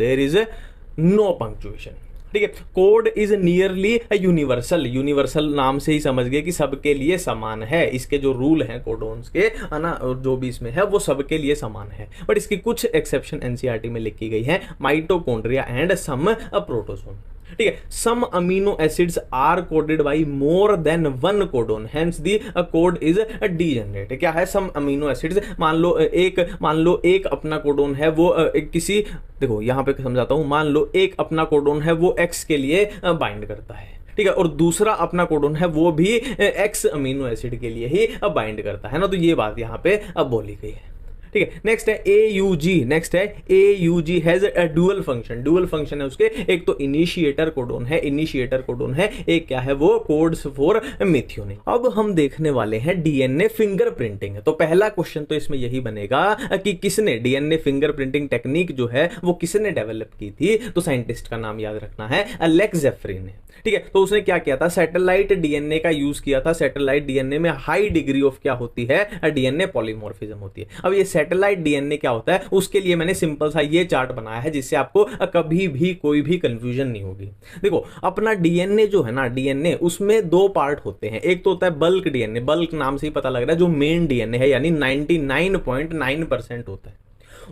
ठीक है। कोड इज नियरली यूनिवर्सल नाम से ही समझ गए कि सबके लिए समान है। इसके जो रूल हैं कोडोन्स के, है ना, और जो भी इसमें है वो सबके लिए समान है, बट इसकी कुछ एक्सेप्शन एनसीईआरटी में लिखी गई है, माइटोकॉन्ड्रिया एंड सम प्रोटोजोन, ठीक है। Some amino acids are coded by more than 1 codon, hence the code is degenerate. क्या है, सम अमीनो एसिड्स, मान लो एक अपना कोडोन है वो किसी, देखो यहां पे समझाता हूं, मान लो एक अपना कोडोन है वो एक्स के लिए बाइंड करता है, ठीक है, और दूसरा अपना कोडोन है वो भी एक्स अमीनो एसिड के लिए ही बाइंड करता है ना। तो ये बात यहां पे बोली गई है, ठीक है। नेक्स्ट है AUG, नेक्स्ट है AUG has a dual function, dual function है उसके, एक तो इनिशिएटर कोडोन है, इनिशिएटर कोडोन है, एक क्या है वो कोड्स फॉर मेथियोनिन। अब हम देखने वाले हैं DNA फिंगरप्रिंटिंग। तो पहला क्वेश्चन तो इसमें यही बनेगा कि किसने DNA फिंगरप्रिंटिंग टेक्निक जो है वो किसने डेवलप की थी। तो साइंटिस्ट का नाम याद रखना है, अलेक्स जेफरी ने। ठीक है, तो उसने क्या किया था, सैटेलाइट DNA का यूज किया था। सैटेलाइट DNA में हाई डिग्री ऑफ क्या होती है, DNA पॉलीमॉर्फिज्म होती है। अब ये सैटेलाइट DNA क्या होता है, उसके लिए मैंने सिंपल सा ये चार्ट बनाया है जिससे आपको कभी भी कोई भी कंफ्यूजन नहीं होगी। देखो अपना DNA जो है ना, DNA उसमें दो पार्ट होते हैं। एक तो होता है बल्क DNA, बल्क नाम से ही पता लग रहा है जो मेन DNA है, यानी 99.9% होता है।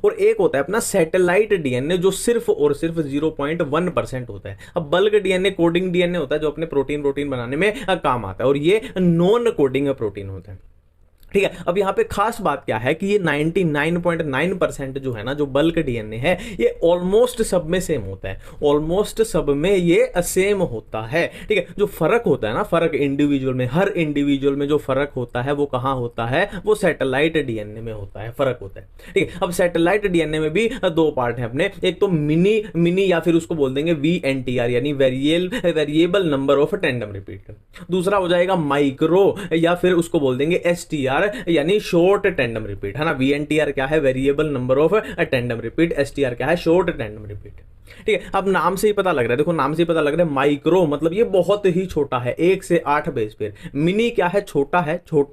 और एक होता है अपना सैटेलाइट DNA जो सिर्फ और सिर्फ 0.1% होता है। अब बल्क DNA कोडिंग DNA होता है जो अपने प्रोटीन बनाने में काम आता है, और ये नॉन कोडिंग प्रोटीन होता है। ठीक है, अब यहाँ पे खास बात क्या है कि ये 99.9% जो है ना, जो बल्क DNA है, ये ऑलमोस्ट सब में सेम होता है, ऑलमोस्ट सब में ये सेम होता है। ठीक है, जो फर्क होता है ना, फर्क इंडिविजुअल में, हर इंडिविजुअल में जो फर्क होता है वो कहाँ होता है, वो सैटेलाइट DNA में होता है, फर्क होता है। ठीक है, अब सैटेलाइट DNA में भी दो पार्ट है अपने, एक तो मिनी या फिर उसको बोल देंगे VNTR यानी variable number of tandem repeat. दूसरा हो जाएगा माइक्रो या फिर उसको बोल देंगे STR यानी शॉर्ट टैंडम रिपीट, है ना। VNTR क्या है, variable number of tandem repeat, STR क्या है, शॉर्ट टैंडम रिपीट। ठीक है, अब नाम से ही पता लग रहा है, देखो नाम से ही पता लग रहा है, माइक्रो मतलब ये बहुत ही छोटा है, 1 से 8 बेस पेयर। मिनी क्या है, छोटा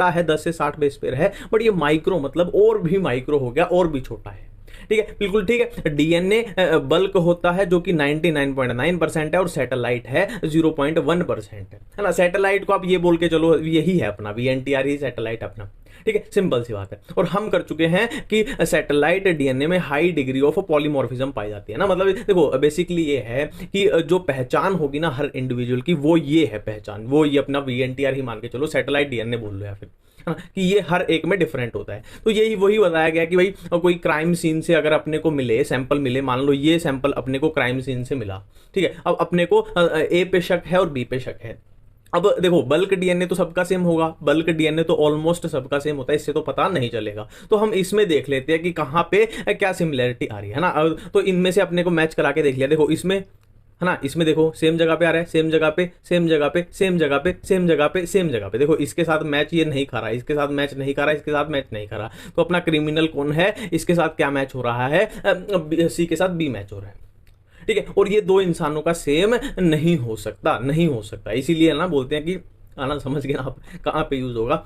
है, 10 से 60 बेस पेयर है, बट ये माइक्रो मतलब और भी माइक्रो हो गया, और भी छोटा है। ठीक है, बिल्कुल ठीक है। DNA बल्क होता है जो कि 99.9% है, और सैटेलाइट है 0.1% है ना। सैटेलाइट को आप ये बोल के चलो यही है अपना VNTR ही सैटेलाइट अपना। ठीक है, सिंपल सी बात है। और हम कर चुके हैं कि सैटेलाइट DNA में हाई डिग्री ऑफ पॉलीमॉर्फिज्म पाई जाती है ना। मतलब देखो बेसिकली ये है कि जो पहचान होगी ना हर इंडिविजुअल की, वो ये है पहचान, वो ये अपना VNTR ही मान के चलो, सैटेलाइट DNA बोल लो या फिर, है ना, कि ये हर एक में डिफरेंट होता है। तो यही वही बताया गया कि भाई कोई क्राइम सीन से अगर अपने को मिले सैंपल मिले, मान लो ये सैंपल अपने को क्राइम सीन से मिला, ठीक है, अब अपने को A पे शक है और B पे शक है। अब देखो बल्क DNA तो सबका सेम होगा, बल्क DNA तो ऑलमोस्ट सबका सेम होता है, इससे तो पता नहीं चलेगा। तो हम इसमें देख लेते हैं कि कहाँ पे क्या सिमिलरिटी आ रही है ना। तो इनमें से अपने को मैच करा के देख लिया, देखो इसमें है ना, इसमें देखो सेम जगह पे आ रहा है, सेम जगह पे, सेम जगह पे, सेम जगह पे, सेम जगह पे, सेम जगह पे। देखो इसके साथ मैच ये नहीं खा रहा, इसके साथ मैच नहीं खा रहा, इसके साथ मैच नहीं खा रहा। तो अपना क्रिमिनल कौन है, इसके साथ क्या मैच हो रहा है, C के साथ B मैच हो रहा है। ठीक है, और ये दो इंसानों का सेम नहीं हो सकता, नहीं हो सकता। इसीलिए ना बोलते हैं कि आना समझ गए ना आप कहाँ पे यूज होगा,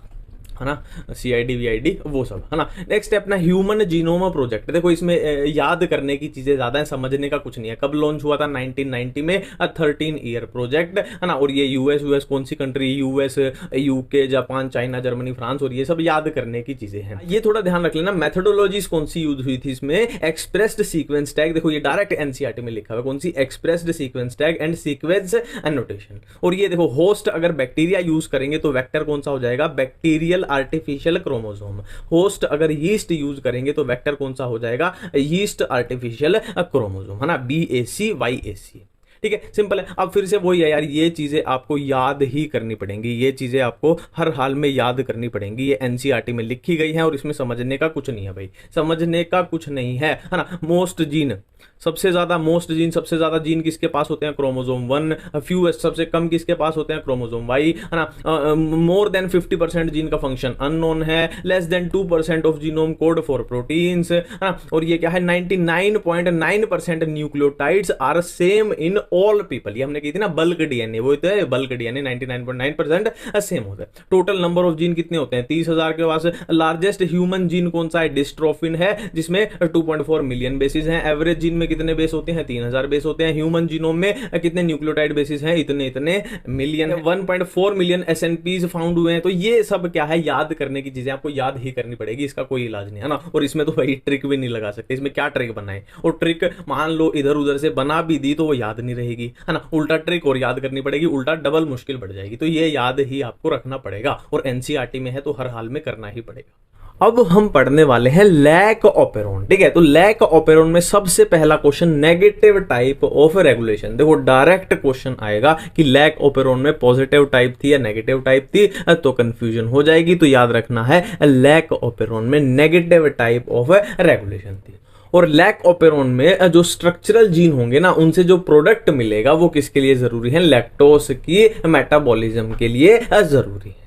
है ना, CID VID वो सब, है ना। नेक्स्ट है अपना ह्यूमन जीनोम प्रोजेक्ट। देखो इसमें याद करने की चीजें ज्यादा है, समझने का कुछ नहीं है। कब लॉन्च हुआ था, 1990 में, 13 ईयर प्रोजेक्ट, है ना। और ये यूएस कौन सी country, US UK Japan China Germany France, और ये सब याद करने की चीजें हैं। ये थोड़ा ध्यान रख लेना, मेथोडोलॉजीज कौन सी यूज हुई थी इसमें, एक्सप्रेस्ड सीक्वेंस टैग, देखो ये डायरेक्ट NCERT में लिखा हुआ, कौन सी, expressed sequence tag and sequence annotation. और ये देखो होस्ट अगर बैक्टीरिया यूज करेंगे तो वेक्टर कौन सा हो जाएगा, बैक्टीरियल आर्टिफिशियल क्रोमोसोम। होस्ट अगर यीस्ट यूज करेंगे तो वेक्टर कौन सा हो जाएगा, यीस्ट आर्टिफिशियल क्रोमोसोम, है ना, BAC YAC। ठीक है, सिंपल है। अब फिर से वही है यार, ये चीजें आपको याद ही करनी पड़ेंगी, ये चीजें आपको हर हाल में याद करनी पड़ेंगी। ये NCERT में लिखी गई है और इसमें समझने का कुछ नहीं है भाई, समझने का कुछ नहीं है ना। मोस्ट जीन सबसे ज्यादा जीन किसके पास होते हैं, क्रोमोसोम 1। फ्यूएस्ट सबसे कम किसके पास होते हैं, क्रोमोसोम Y, है ना। मोर देन 50% जीन का फंक्शन अननोन है, less than 2% of genome code for proteins, है ना। और ये क्या है, 99.9% nucleotides are same in all people. ये हमने की थी ना बल्क DNA, वो तो है बल्क DNA 99.9% सेम होता है। टोटल नंबर ऑफ जीन कितने होते हैं, 30,000 के पास। लार्जेस्ट ह्यूमन जीन कौन सा है, डिस्ट्रोफिन है, जिसमें 2.4 मिलियन बेसिस हैं। एवरेज जीन में कितने बेस होते हैं, 3000 बेस होते हैं। ह्यूमन जीनोम में कितने न्यूक्लियोटाइड बेसिस हैं, इतने मिलियन। 1.4 मिलियन SNPs फाउंड हुए हैं। तो ये सब क्या है, याद करने की चीजें, आपको याद ही करनी पड़ेगी, इसका कोई इलाज नहीं है ना। और इसमें तो भाई ट्रिक भी नहीं लगा सकते, इसमें क्या ट्रिक बनाए, और ट्रिक मान लो इधर उधर से बना भी दी तो वो याद नहीं रहेगी, है ना। उल्टा ट्रिक और याद करनी पड़ेगी, उल्टा डबल मुश्किल बढ़ जाएगी। तो ये याद ही आपको रखना पड़ेगा, और NCERT में है तो हर हाल में करना ही पड़ेगा। अब हम पढ़ने वाले हैं लैक ऑपेरोन। ठीक है, तो लैक ऑपेरोन में सबसे पहला question negative type of regulation. देखो डायरेक्ट क्वेश्चन आएगा कि लैक ऑपेरोन में पॉजिटिव टाइप थी या नेगेटिव टाइप थी, तो कंफ्यूजन हो जाएगी। तो याद रखना है लैक ऑपेरोन में नेगेटिव टाइप ऑफ रेगुलेशन थी। और लैक ऑपेरोन में जो स्ट्रक्चरल जीन होंगे ना, उनसे जो प्रोडक्ट मिलेगा वो किसके लिए जरूरी है? लैक्टोज की मेटाबॉलिज्म के लिए जरूरी है।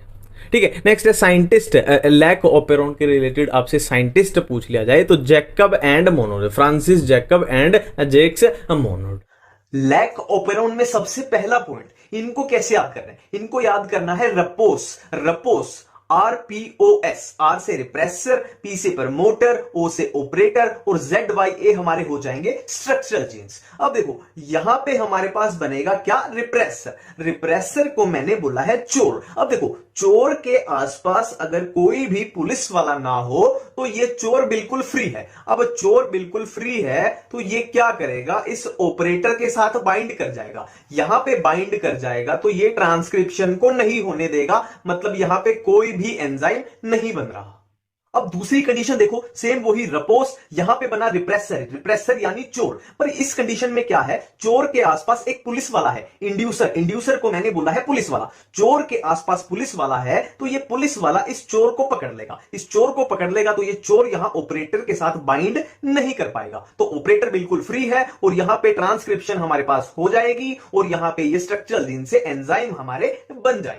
ठीक है, नेक्स्ट है साइंटिस्ट। लैक ऑपेरोन के रिलेटेड आपसे साइंटिस्ट पूछ लिया जाए तो Jacob and Monod, Francis Jacob and Jacques Monod. Lac operon में सबसे पहला पॉइंट, इनको कैसे याद करना है? इनको याद करना है रपोस। रपोस RPOS, R से रिप्रेसर, P से प्रमोटर, O से ऑपरेटर और ZYA हमारे हो जाएंगे स्ट्रक्चरल जीन्स। अब देखो यहां पे हमारे पास बनेगा क्या? रिप्रेसर। रिप्रेसर को मैंने बोला है चोर। अब देखो चोर के आसपास अगर कोई भी पुलिस वाला ना हो तो ये चोर बिल्कुल फ्री है। अब चोर बिल्कुल फ्री है तो ये क्या करेगा? इस ऑपरेटर के साथ बाइंड कर जाएगा। यहां पे बाइंड कर जाएगा तो ये ट्रांसक्रिप्शन को नहीं होने देगा, मतलब यहां पे कोई भी एंजाइम नहीं बन रहा। अब दूसरी कंडीशन देखो, सेम वही रपोस, यहां पे बना रिप्रेसर। रिप्रेसर यानी चोर, पर इस कंडीशन में क्या है? चोर के आसपास एक पुलिस वाला है, इंड्यूसर। इंड्यूसर को मैंने बोला है पुलिस वाला। चोर के आसपास पुलिस वाला है तो ये पुलिस वाला इस चोर को पकड़ लेगा। इस चोर को पकड़ लेगा तो ये चोर यहां ऑपरेटर के साथ बाइंड नहीं कर पाएगा, तो ऑपरेटर बिल्कुल फ्री है और यहां पे ट्रांसक्रिप्शन हमारे पास हो जाएगी और यहां पे ये स्ट्रक्चरल जीन से एंजाइम हमारे बन जाएंगे।